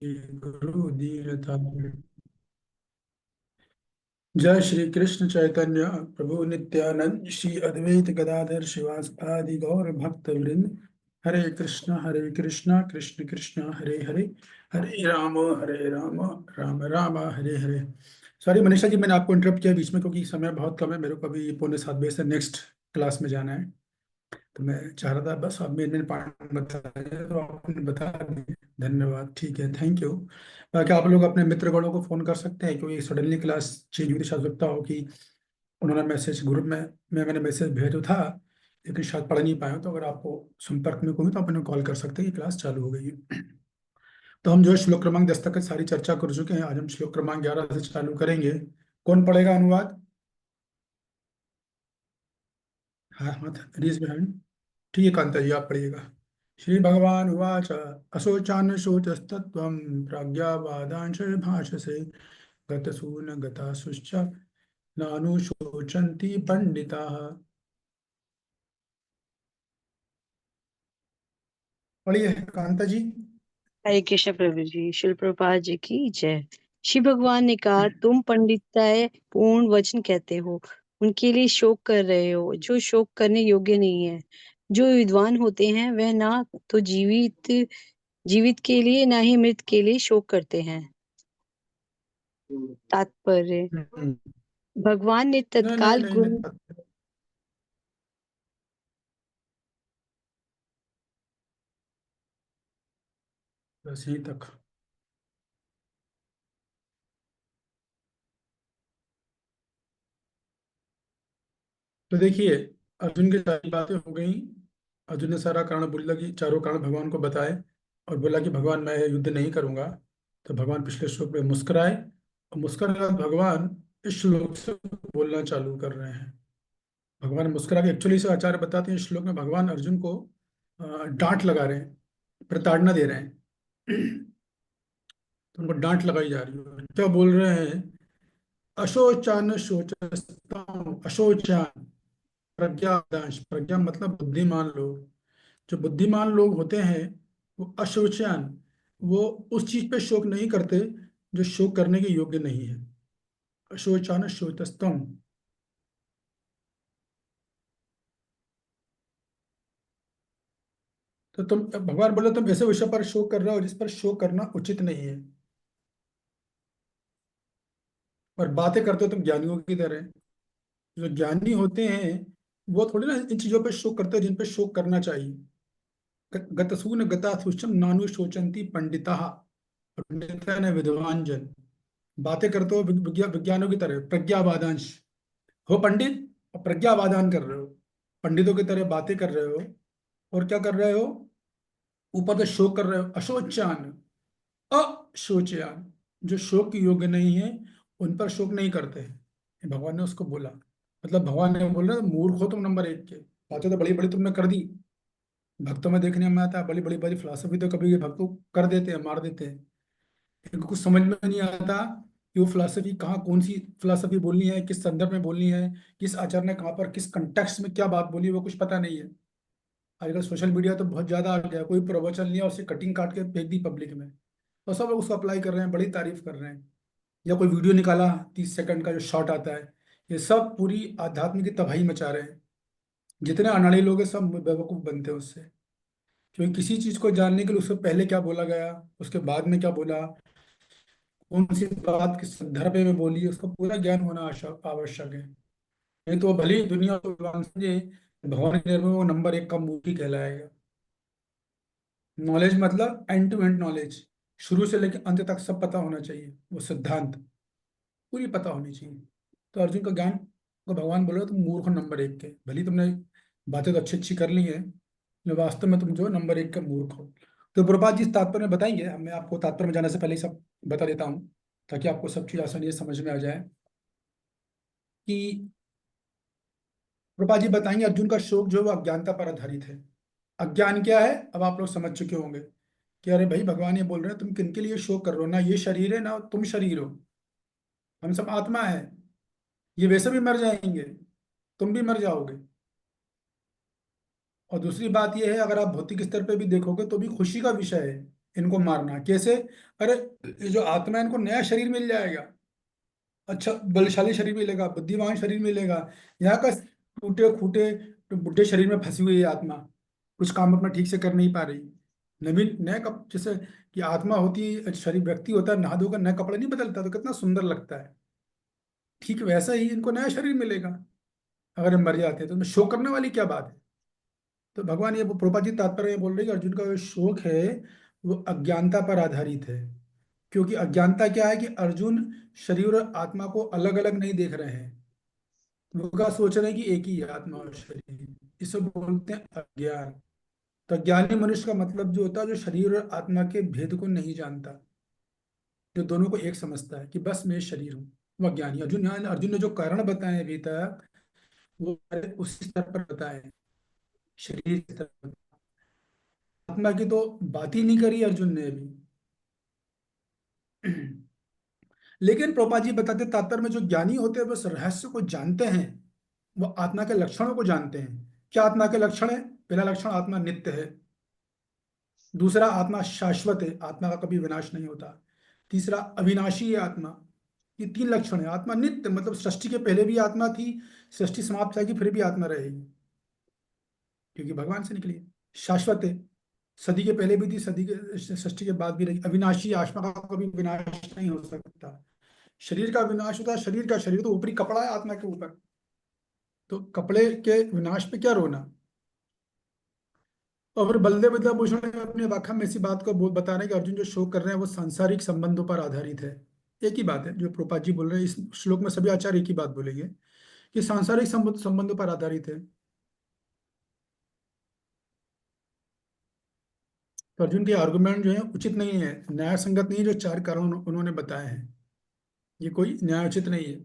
गुरु दीनता। जय श्री कृष्ण चैतन्य प्रभु नित्यानंद श्री अद्वैत गदाधर शिवासादि गौर भक्त वृंद। हरे कृष्णा कृष्ण कृष्ण हरे हरे, हरे राम राम राम हरे हरे। सॉरी मनीषा जी, मैंने आपको इंटरप्ट किया बीच में क्योंकि समय बहुत कम है, मेरे को अभी 6:45 से नेक्स्ट क्लास में जाना है। तो मैं चाह रहा था बस आप मेन पॉइंट बताइए तो आपने बता दिए। धन्यवाद, ठीक है, थैंक यू। बाकी आप लोग अपने मित्रगणों को फोन कर सकते हैं क्योंकि सडनली क्लास चेंज हुई थी, शायद सकता हो कि उन्होंने मैसेज ग्रुप में मैंने मैसेज भेजा था लेकिन शायद पढ़ नहीं पाया। तो अगर आपको संपर्क में कोई तो आप उन्हें कॉल कर सकते हैं कि क्लास चालू हो गई है। तो हम जो है श्लोक क्रमांक 10 तक सारी चर्चा कर चुके हैं। आज हम श्लोक क्रमांक 11 से चालू करेंगे। कौन पढ़ेगा अनुवाद? हाँ हाँ, रीज बिहाइंड। ठीक है कांता जी, आप पढ़िएगा। श्री भगवान उवाच अशोचान शोचस्तत्वं प्राज्ञावादांश भाषसे गतसून गतासुश्च नानुशोचन्ति पंडिताः। पढ़िए कांता जी। हरे कृष्ण प्रभु जी। शिल प्रभुपाद जी की जय। शिव भगवान ने कहा, तुम पंडिताय पूर्ण वचन कहते हो, उनके लिए शोक कर रहे हो जो शोक करने योग्य नहीं है। जो विद्वान होते हैं वह ना तो जीवित जीवित के लिए ना ही मृत के लिए शोक करते हैं। तात्पर्य, नहीं भगवान ने नहीं नहीं तत्काल गुरु नहीं, बस यहीं तक। तो देखिए, अर्जुन की सारी बातें हो गई। अर्जुन ने सारा कारण बोला कि चारों कारण भगवान को बताए और बोला कि भगवान मैं युद्ध नहीं करूंगा। तो भगवान पिछले श्लोक में मुस्कुराए और मुस्कुराए भगवान इस श्लोक से बोलना चालू कर रहे हैं। भगवान मुस्कुरा के एक्चुअली से आचार्य बताते हैं इस श्लोक में भगवान अर्जुन को डांट लगा रहे हैं, प्रताड़ना दे रहे हैं। तो उनको डांट लगाई जा रही है। क्या बोल रहे हैं? अशोचान शोचस्ताम, अशोचान प्रज्ञादांश, प्रज्ञा मतलब बुद्धिमान लोग। जो बुद्धिमान लोग होते हैं वो अशोचान, वो उस चीज पे शोक नहीं करते जो शोक करने के योग्य नहीं है। अशोचान शोचस्तम। तो तुम भगवान बोले तुम ऐसे विषय पर शोक कर रहे हो जिस पर शोक करना उचित नहीं है, और बातें करते हो तुम ज्ञानियों की तरह। जो ज्ञानी होते हैं वो थोड़ी ना इन चीजों पे शोक करते हैं जिन पे शोक करना चाहिए। गतसून गता सुषम नानु शोचंती पंडिता, पंडिता ने विद्वान जन। बातें करते हो विज्ञानों की तरह, प्रज्ञावादांश हो पंडित और प्रज्ञावादान कर रहे हो, पंडितों की तरह बातें कर रहे हो। और क्या कर रहे हो? ऊपर से शोक कर रहे हो। अशोचान, अशोचयान, जो शोक के योग्य नहीं है उन पर शोक नहीं करते हैं। ये भगवान ने उसको बोला। मतलब भगवान ने बोल रहे मूर्ख हो तुम नंबर एक के। बातें तो बड़ी बड़ी तुमने कर दी। भक्तों में देखने में आता है बड़ी बड़ी बड़ी फिलोसफी तो कभी ये भक्तों कर देते हैं, मार देते हैं। इनको कुछ समझ में नहीं आता कि वो फिलोसफी कहाँ, कौन सी फिलोसफी बोलनी है, किस संदर्भ में बोलनी है, किस आचार्य ने कहाँ पर किस कंटेक्स्ट में क्या बात बोली है, वो कुछ पता नहीं है। आजकल सोशल मीडिया तो बहुत ज्यादा आ गया, कोई प्रवचन लिया उसे कटिंग काट के फेंक दी पब्लिक में और सब लोग उसको अप्लाई कर रहे हैं, बड़ी तारीफ कर रहे हैं। या कोई वीडियो निकाला 30 सेकंड का जो शॉट आता है, ये सब पूरी आध्यात्म की तबाही मचा रहे हैं। जितने अनाड़ी लोग हैं सब बेवकूफ बनते हैं उससे। क्योंकि किसी चीज को जानने के लिए उससे पहले क्या बोला गया, उसके बाद में क्या बोला, कौन सी बात किस संदर्भ में बोली, उसका पूरा ज्ञान होना आवश्यक है। नहीं तो भले ही दुनिया को भगवान समझे, भगवान के नजर में वो नंबर एक का मूर्ति कहलाएगा। नॉलेज मतलब एंड टू एंड नॉलेज, शुरू से लेकर अंत तक सब पता होना चाहिए, वो सिद्धांत पूरी पता होनी चाहिए। तो अर्जुन का ज्ञान को भगवान बोल रहे हो तुम मूर्ख हो नंबर एक के। भले ही तुमने बातें तो अच्छी अच्छी कर ली हैं लेकिन वास्तव में तुम जो नंबर एक के मूर्ख हो। तो प्रभुपाद जी इस तात्पर्य में बताएंगे, मैं आपको तात्पर्य में जाने से पहले ही सब बता देता हूँ ताकि आपको सब चीज़ आसानी से समझ में आ जाए कि प्रभुपाद जी बताएंगे अर्जुन का शोक जो है वो अज्ञानता पर आधारित है। अज्ञान क्या है अब आप लोग समझ चुके होंगे कि अरे भाई भगवान ये बोल रहे हैं तुम किनके लिए शोक कर रहे हो, ना ये शरीर है ना तुम शरीर हो, हम सब आत्मा है। ये वैसे भी मर जाएंगे, तुम भी मर जाओगे। और दूसरी बात यह है अगर आप भौतिक स्तर पे भी देखोगे तो भी खुशी का विषय है इनको मारना कैसे? अरे ये जो आत्मा है, इनको नया शरीर मिल जाएगा, अच्छा बलशाली शरीर मिलेगा, बुद्धिमान शरीर मिलेगा। यहाँ का टूटे फूटे तो बुढ़े शरीर में फंसी हुई है आत्मा, कुछ काम अपना ठीक से कर नहीं पा रही। नवीन नए कप जैसे कि आत्मा होती है, शरीर व्यक्ति होता है, नहा धोकर नए कपड़े नहीं बदलता तो कितना सुंदर लगता है, ठीक वैसा ही इनको नया शरीर मिलेगा अगर हम मर जाते हैं। तो इनमें शोक करने वाली क्या बात है? तो भगवान ये प्रभुपाद जी तात्पर्य ये बोल रहे हैं कि अर्जुन का जो शोक है वो अज्ञानता पर आधारित है। क्योंकि अज्ञानता क्या है कि अर्जुन शरीर और आत्मा को अलग अलग नहीं देख रहे हैं, वो क्या सोच रहे हैं कि एक ही है आत्मा और शरीर, इसे बोलते हैं अज्ञान। तो ज्ञानी मनुष्य का मतलब जो होता है जो शरीर और आत्मा के भेद को नहीं जानता, जो दोनों को एक समझता है कि बस मैं शरीर हूँ, वह ज्ञानी। अर्जुन यहाँ अर्जुन ने जो कारण बताए अभी तक वो उसी स्तर पर बताए, शरीर के स्तर पर। आत्मा की तो बात ही नहीं करी अर्जुन ने अभी। लेकिन प्रभुपाद जी बताते तात्पर्य में जो ज्ञानी होते हैं वो इस रहस्य को जानते हैं, वो आत्मा के लक्षणों को जानते हैं। क्या आत्मा के लक्षण है? पहला लक्षण, आत्मा नित्य है। दूसरा, आत्मा शाश्वत है, आत्मा का कभी विनाश नहीं होता। तीसरा, अविनाशी है आत्मा। ये तीन लक्षण है। आत्मा नित्य मतलब सृष्टि के पहले भी आत्मा थी, सृष्टि समाप्त होगी फिर भी आत्मा रहेगी, क्योंकि भगवान से निकली है। शाश्वत है, सदी के पहले भी थी, सदी के सृष्टि के बाद भी रहेगी। अविनाशी, आत्मा का कभी विनाश नहीं हो सकता। शरीर का विनाश होता है, शरीर का, शरीर तो ऊपरी कपड़ा है आत्मा के ऊपर, तो कपड़े के विनाश पे क्या रोना। और फिर बलदेव विद्याभूषण ने अपने व्याख्या में इसी बात को बता रहे हैं कि अर्जुन जो शोक कर रहे हैं वो सांसारिक संबंधों पर आधारित है। एक ही बात है जो प्रोपात जी बोल रहे हैं, इस श्लोक में सभी आचार्य एक ही बात बोलेंगे कि सांसारिक संबंधों पर आधारित है। तो अर्जुन के आर्गुमेंट जो है उचित नहीं है, न्याय संगत नहीं है, जो चार कारण उन्होंने बताए हैं, ये कोई न्यायोचित नहीं है।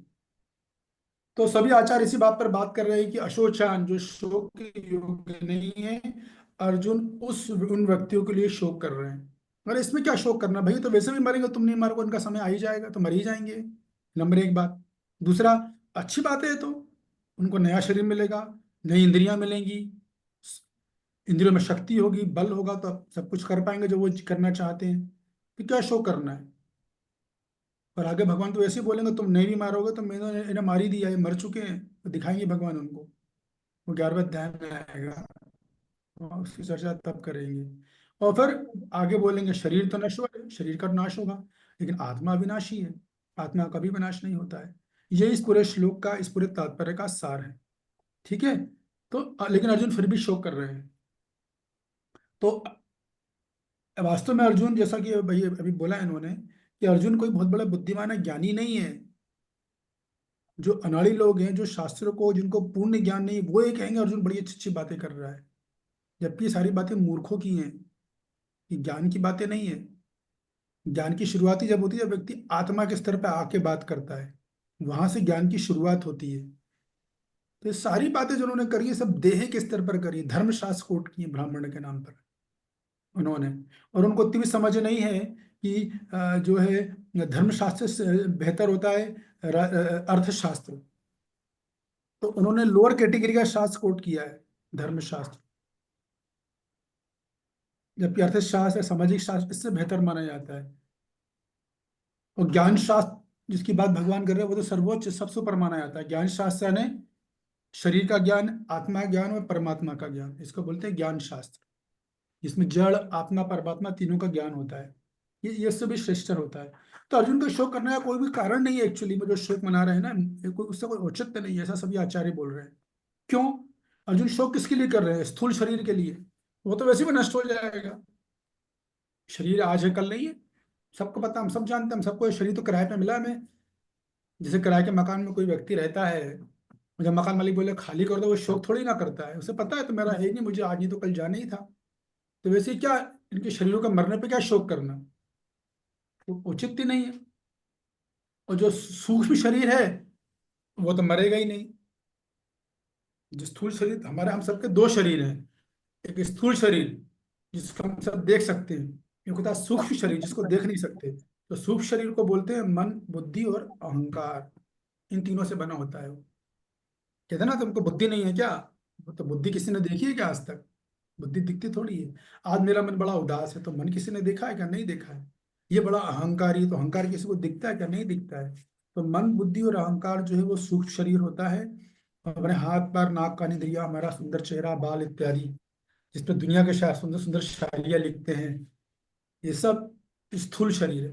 तो सभी आचार्य इसी बात पर बात कर रहे हैं कि अशोचान जो शोक के योग्य नहीं है, अर्जुन उस उन व्यक्तियों के लिए शोक कर रहे हैं। अरे इसमें क्या शोक करना भाई, तो वैसे भी मरेंगे, तुम नहीं मारोगे उनका समय आ ही जाएगा तो मर ही जाएंगे। नंबर एक बात। दूसरा, अच्छी बात है, तो उनको नया शरीर मिलेगा, नई इंद्रियां मिलेंगी, इंद्रियों में शक्ति होगी, बल होगा, तो सब कुछ कर पाएंगे जो वो करना चाहते हैं। तो क्या शोक करना है? और आगे भगवान तो ऐसे ही बोलेंगे तुम नहीं भी मारोगे तो मैंने इन्हें मार ही दिया, ये मर चुके हैं, तो दिखाएंगे भगवान उनको, वो 11वें अध्याय में आएगा, और उसकी चर्चा तब करेंगे। और फिर आगे बोलेंगे शरीर तो नश्वर है, शरीर का नाश होगा, लेकिन आत्मा अविनाशी है, आत्मा का कभी विनाश नहीं होता है। ये इस पूरे श्लोक का, इस पूरे तात्पर्य का सार है। ठीक है। तो लेकिन अर्जुन फिर भी शोक कर रहे हैं। तो वास्तव में अर्जुन, जैसा कि भाई अभी बोला है इन्होंने, कि अर्जुन कोई बहुत बड़ा बुद्धिमान है, ज्ञानी नहीं है। जो अनाड़ी लोग हैं, जो शास्त्रों को जिनको पूर्ण ज्ञान नहीं, वो ये कहेंगे अर्जुन बड़ी अच्छी अच्छी बातें कर रहा है, जबकि ये सारी बातें मूर्खों की हैं, ये ज्ञान की बातें नहीं है। ज्ञान की शुरुआत ही जब होती है जब व्यक्ति आत्मा के स्तर पर आके बात करता है, वहां से ज्ञान की शुरुआत होती है। तो ये सारी बातें जो उन्होंने करी है सब देह के स्तर पर करी है, धर्मशास्त्र कोट किए ब्राह्मण के नाम पर उन्होंने। और उनको इतनी भी समझ नहीं है कि जो है धर्मशास्त्र से बेहतर होता है अर्थशास्त्र। तो उन्होंने लोअर कैटेगरी का शास्त्र कोट किया है, धर्मशास्त्र, जबकि अर्थशास्त्र सामाजिक शास्त्र इससे बेहतर माना जाता है। और ज्ञान शास्त्र जिसकी बात भगवान कर रहे हैं वो तो सर्वोच्च सबसे ऊपर माना जाता है। ज्ञान शास्त्र यानी शरीर का ज्ञान, आत्मा ज्ञान और परमात्मा का ज्ञान, इसको बोलते हैं ज्ञान शास्त्र, जिसमें जड़ आत्मा परमात्मा तीनों का ज्ञान होता है। ये इससे भी श्रेष्ठतर होता है। तो अर्जुन को शोक करने का कोई भी कारण नहीं है एक्चुअली में, जो शोक मना रहे हैं ना, ये कोई उससे कोई औचित्य नहीं है, ऐसा सभी आचार्य बोल रहे हैं। क्यों? अर्जुन शोक किसके लिए कर रहे हैं? स्थूल शरीर के लिए, वो तो वैसे भी नष्ट हो जाएगा। शरीर आज है कल नहीं है, सबको पता, हम सब जानते हैं, हम सबको ये शरीर तो किराए पे मिला हमें। जैसे किराए के मकान में कोई व्यक्ति रहता है, जब मकान मालिक बोले खाली कर दो, वो शौक थोड़ी ना करता है, उसे पता है तो मेरा है ही नहीं, मुझे आज नहीं तो कल जाना ही था। तो वैसे ही क्या, इनके शरीरों का मरने पे क्या शोक करना, तो उचित ही नहीं है। और जो सूक्ष्म शरीर है वो तो मरेगा ही नहीं। जो स्थूल शरीर, हमारे हम सबके दो शरीर हैं, एक स्थूल शरीर जिसको हम सब देख सकते हैं, एक होता है सूक्ष्म शरीर जिसको देख नहीं सकते। तो सूक्ष्म शरीर को बोलते हैं मन, बुद्धि और अहंकार, इन तीनों से बना होता है वो। कहते हैं ना तुमको बुद्धि नहीं है क्या, वो तो बुद्धि किसी ने देखी है क्या आज तक? बुद्धि दिखती थोड़ी है। आज मेरा मन बड़ा उदास है, तो मन किसी ने देखा है क्या? नहीं देखा है। ये बड़ा अहंकारी है, तो अहंकार किसी को दिखता है क्या? नहीं दिखता है। तो मन, बुद्धि और अहंकार जो है वो सूक्ष्म शरीर होता है। और अपने हाथ पैर नाक कान इंद्रियां, हमारा सुंदर चेहरा बाल इत्यादि, जिसपे दुनिया के शायद सुंदर सुंदर शायरियां लिखते हैं, ये सब स्थूल शरीर है।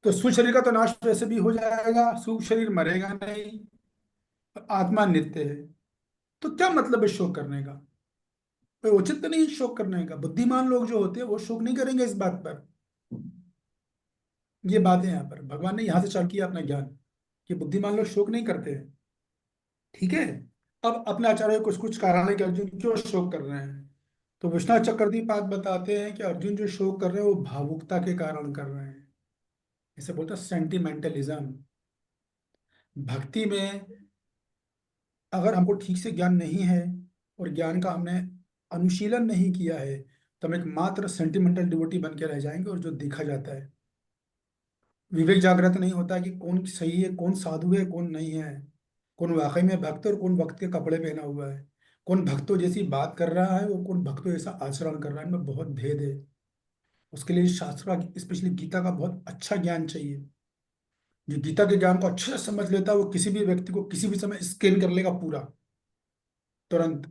तो स्थूल शरीर का तो नाश वैसे भी हो जाएगा, सूक्ष्म शरीर मरेगा नहीं, आत्मा नित्य है। तो क्या मतलब है शोक करने का? कोई उचित तो नहीं शोक करने का। बुद्धिमान लोग जो होते हैं वो शोक नहीं करेंगे इस बात पर। ये बात है यहाँ पर, भगवान ने यहाँ से चालू किया अपना ज्ञान, कि बुद्धिमान लोग शोक नहीं करते हैं। ठीक है। अब अपने आचार्य कुछ कुछ कारण है कि अर्जुन क्यों शोक कर रहे हैं। तो विश्वनाथ चक्रवर्ती बात बताते हैं कि अर्जुन जो शोक कर रहे हैं वो भावुकता के कारण कर रहे हैं। इसे बोलते हैं सेंटिमेंटलिज्म। भक्ति में अगर हमको ठीक से ज्ञान नहीं है, और ज्ञान का हमने अनुशीलन नहीं किया है, तो हम एक मात्र सेंटिमेंटल डिवोटी बन के रह जाएंगे, और जो देखा जाता है, विवेक जागृत नहीं होता कि कौन सही है, कौन साधु है, कौन नहीं है, कौन वाकई में भक्त है और कौन भक्त के कपड़े पहना हुआ है, कौन भक्तों जैसी बात कर रहा है और कौन भक्तों जैसा आचरण कर रहा है। इनमें बहुत भेद है। उसके लिए शास्त्र का, स्पेशली गीता का बहुत अच्छा ज्ञान चाहिए। जो गीता के ज्ञान को अच्छे से समझ लेता है वो किसी भी व्यक्ति को किसी भी समय स्कैन कर लेगा पूरा, तुरंत।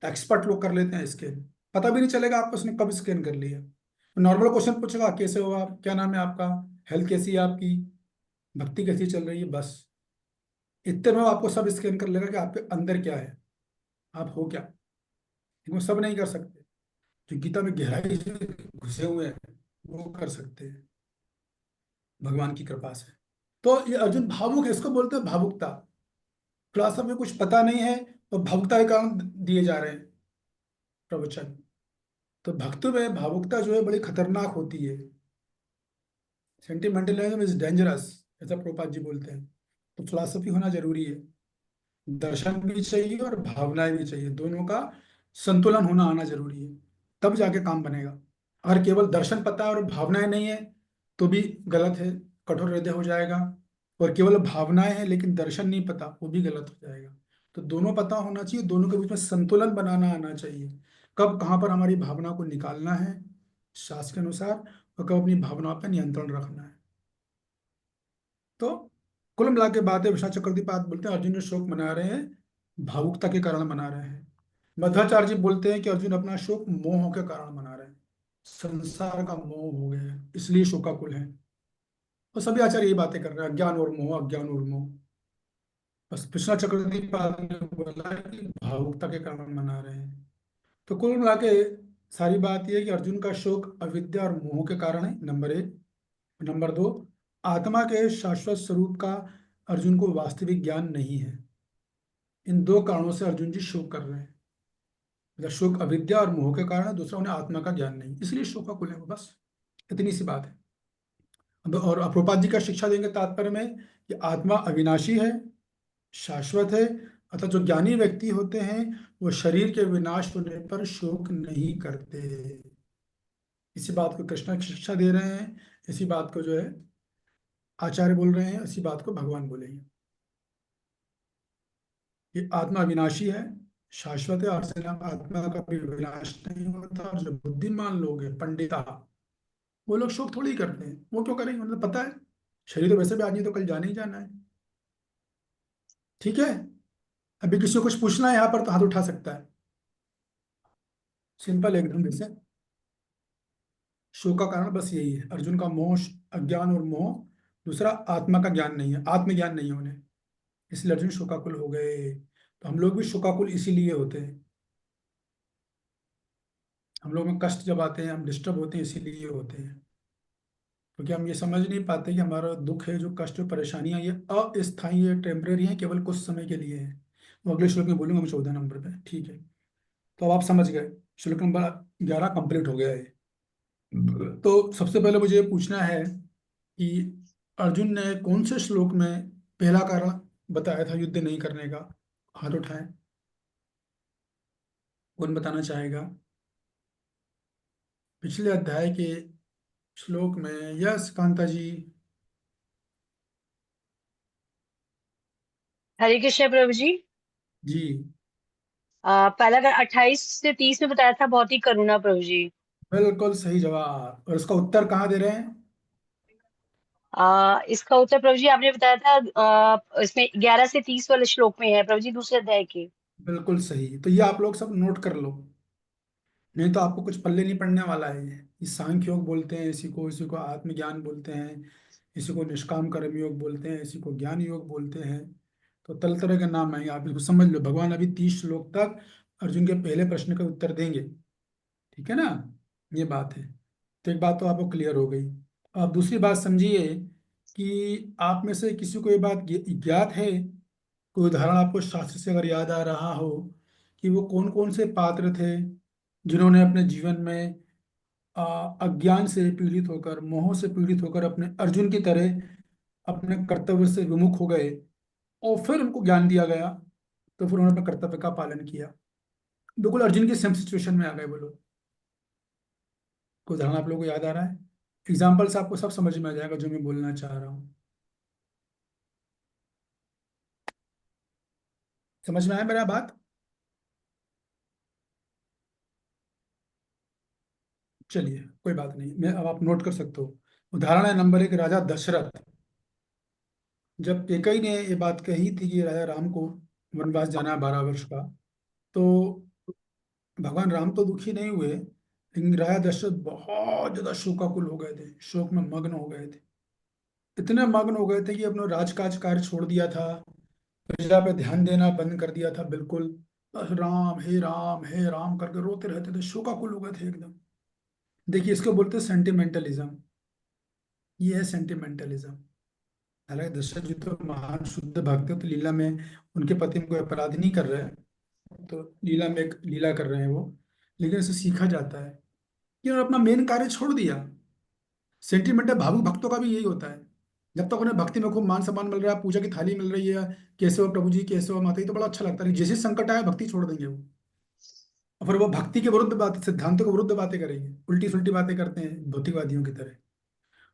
एक्सपर्ट लोग कर लेते हैं स्कैन, पता भी नहीं चलेगा आपको उसने कब स्कैन कर लिया। नॉर्मल क्वेश्चन पूछेगा, कैसे हो आप, क्या नाम है आपका, हेल्थ कैसी है आपकी, भक्ति कैसी चल रही है, बस इतने में वो आपको सब स्कैन कर लेगा कि आपके अंदर क्या है, आप हो क्या। लेकिन वो सब नहीं कर सकते। जो गीता में गहराई से घुसे हुए हैं वो कर सकते हैं, भगवान की कृपा से। तो ये अर्जुन भावुक है, इसको बोलते हैं भावुकता। फिलोसफी में कुछ पता नहीं है और भावुकता के कारण दिए जा रहे हैं प्रवचन। तो भक्तों में भावुकता जो है बड़ी खतरनाक होती है। सेंटिमेंटलिज्म इज डेंजरस, ऐसा प्रभुपाद जी बोलते हैं। तो फिलोसफी होना जरूरी है। दर्शन भी चाहिए और भावनाएं भी चाहिए, दोनों का संतुलन होना आना जरूरी है, तब जाके काम बनेगा। अगर केवल दर्शन पता है और भावनाएं नहीं है तो भी गलत है, कठोर हृदय हो जाएगा। और केवल भावनाएं हैं लेकिन दर्शन नहीं पता, वो भी गलत हो जाएगा। तो दोनों पता होना चाहिए, दोनों के बीच में संतुलन बनाना आना चाहिए। कब कहाँ पर हमारी भावना को निकालना है शास्त्र के अनुसार, और कब अपनी भावनाओं पर नियंत्रण रखना है। तो कुल मिला के बात है, विश्वनाथ चक्रवर्ती पाद बोलते हैं अर्जुन जो शोक मना रहे हैं भावुकता के कारण मना रहे हैं। मध्वाचार्य जी बोलते हैं कि अर्जुन अपना शोक मोह के कारण मना रहे हैं, संसार का मोह हो गया है इसलिए शोकाकुल है। और सभी आचार्य यही बातें कर रहे हैं, अज्ञान और मोह, अज्ञान और मोह। बस विश्वनाथ चक्रवर्ती पाद ने बोला है कि भावुकता के कारण मना रहे हैं। तो कुल मिला के सारी बात यह है कि अर्जुन का शोक अविद्या और मोह के कारण है, नंबर एक। नंबर दो, आत्मा के शाश्वत स्वरूप का अर्जुन को वास्तविक ज्ञान नहीं है। इन दो कारणों से अर्जुन जी शोक कर रहे हैं। मतलब शोक अविद्या और मोह के कारण है, दूसरा उन्हें आत्मा का ज्ञान नहीं, इसलिए शोकाकुल है वो, बस इतनी सी बात है। और प्रभुपाद जी का शिक्षा देंगे तात्पर्य में कि आत्मा अविनाशी है, शाश्वत है। अतः जो ज्ञानी व्यक्ति होते हैं वो शरीर के विनाश होने पर शोक नहीं करते। इसी बात को कृष्ण की शिक्षा दे रहे हैं, इसी बात को जो है आचार्य बोल रहे हैं, इसी बात को भगवान बोलेंगे। ये आत्मा विनाशी है, शाश्वत है, और आत्मा का भी विनाश नहीं होता। और जो बुद्धिमान लोग हैं, पंडिता, वो लोग शोक थोड़ी ही करते हैं। वो क्यों करेंगे, उन्हें पता है शरीर तो वैसे भी आदमी तो कल जाना ही जाना है। ठीक है। अभी किसी को कुछ पूछना है यहाँ पर तो हाथ उठा सकता है, सिंपल एकदम जैसे। शोक का कारण बस यही है, अर्जुन का मोह, अज्ञान और मोह। दूसरा आत्मा का ज्ञान नहीं है, आत्मज्ञान नहीं है उन्हें, इसलिए अर्जुन शोकाकुल हो गए। तो हम लोग भी शोकाकुल इसीलिए होते हैं। हम लोग में कष्ट जब आते हैं, हम डिस्टर्ब होते हैं, इसीलिए होते हैं क्योंकि हम ये समझ नहीं पाते कि हमारा दुख है, जो कष्ट और परेशानियां, ये अस्थायी है, टेम्परेरी है, केवल कुछ समय के लिए है। वो अगले श्लोक में बोलूंगा मैं 14 नंबर पे, ठीक है। तो अब आप समझ गए, श्लोक नंबर 11 कंप्लीट हो गया है। तो सबसे पहले मुझे ये पूछना है कि अर्जुन ने कौन से श्लोक में पहला कारण बताया था युद्ध नहीं करने का? हाथ उठाएं, कौन बताना चाहेगा? पिछले अध्याय के श्लोक में। यस कांता जी। हरे कृष्ण प्रभु जी। जी। पहला अगर 28 से 30 में बताया था, बहुत ही करुणा प्रभु जी। बिल्कुल सही जवाब। और इसका उत्तर कहाँ दे रहे हैं? इसका उत्तर प्रभु जी आपने बताया था, इसमें 11 से 30 वाले श्लोक में है प्रभु जी, दूसरे अध्याय के। बिल्कुल सही। तो ये आप लोग सब नोट कर लो, नहीं तो आपको कुछ पल्ले नहीं पड़ने वाला है। ये सांख्य योग बोलते हैं इसी को आत्मज्ञान बोलते हैं, इसी को निष्काम कर्म योग बोलते हैं, इसी को ज्ञान योग बोलते हैं। तो तरह तरह के नाम आएंगे, आप इसको समझ लो। भगवान अभी 30 श्लोक तक अर्जुन के पहले प्रश्न का उत्तर देंगे, ठीक है ना? ये बात है। तो एक बात तो आपको क्लियर हो गई। अब दूसरी बात समझिए कि आप में से किसी को ये बात ज्ञात है, कोई उदाहरण आपको शास्त्र से अगर याद आ रहा हो, कि वो कौन कौन से पात्र थे जिन्होंने अपने जीवन में अज्ञान से पीड़ित होकर, मोह से पीड़ित होकर, अपने अर्जुन की तरह अपने कर्तव्य से विमुख हो गए, और फिर उनको ज्ञान दिया गया, तो फिर उन्होंने अपने कर्तव्य का पालन किया। बिल्कुल अर्जुन की सेम सिचुएशन में आ गए वो लोग। कोई उदाहरण आप लोगों को याद आ रहा है? एग्जाम्पल से आपको सब समझ में आ जाएगा जो मैं बोलना चाह रहा हूँ। समझ में आया मेरा बात? चलिए कोई बात नहीं, मैं अब आप नोट कर सकते हो। उदाहरण है नंबर 1, राजा दशरथ। जब कैकई ने ये बात कही थी कि राजा राम को वनवास जाना है 12 वर्ष का, तो भगवान राम तो दुखी नहीं हुए, लेकिन राजा दशरथ बहुत ज्यादा शोकाकुल हो गए थे, शोक में मग्न हो गए थे। इतने मग्न हो गए थे कि अपना राजकाज कार्य छोड़ दिया था, प्रजा पे ध्यान देना बंद कर दिया था बिल्कुल। बस राम हे राम करके रोते रहते थे, शोकाकुल हो गए थे एकदम। देखिए इसको बोलते हैं सेंटिमेंटलिज्म। ये है सेंटिमेंटलिज्म। हालांकि दशरथ जी तो महान शुद्ध भक्त है, तो लीला में उनके पति में कोई अपराध नहीं कर रहे हैं, तो लीला में एक लीला कर रहे हैं वो। लेकिन इससे सीखा जाता है कि उन्होंने अपना मेन कार्य छोड़ दिया। सेंटिमेंट भावुक भक्तों का भी यही होता है। जब तक उन्हें भक्ति में खूब मान सम्मान मिल रहा है, पूजा की थाली मिल रही है, कैसे हो प्रभु जी, कैसे हो माता जी, तो बड़ा अच्छा लगता है। जैसे संकट आया भक्ति छोड़ देंगे वो, और फिर वो भक्ति के विरुद्ध बात, सिद्धांतों के विरुद्ध बातें करेंगे, उल्टी सुल्टी बातें करते हैं भौतिकवादियों की तरह।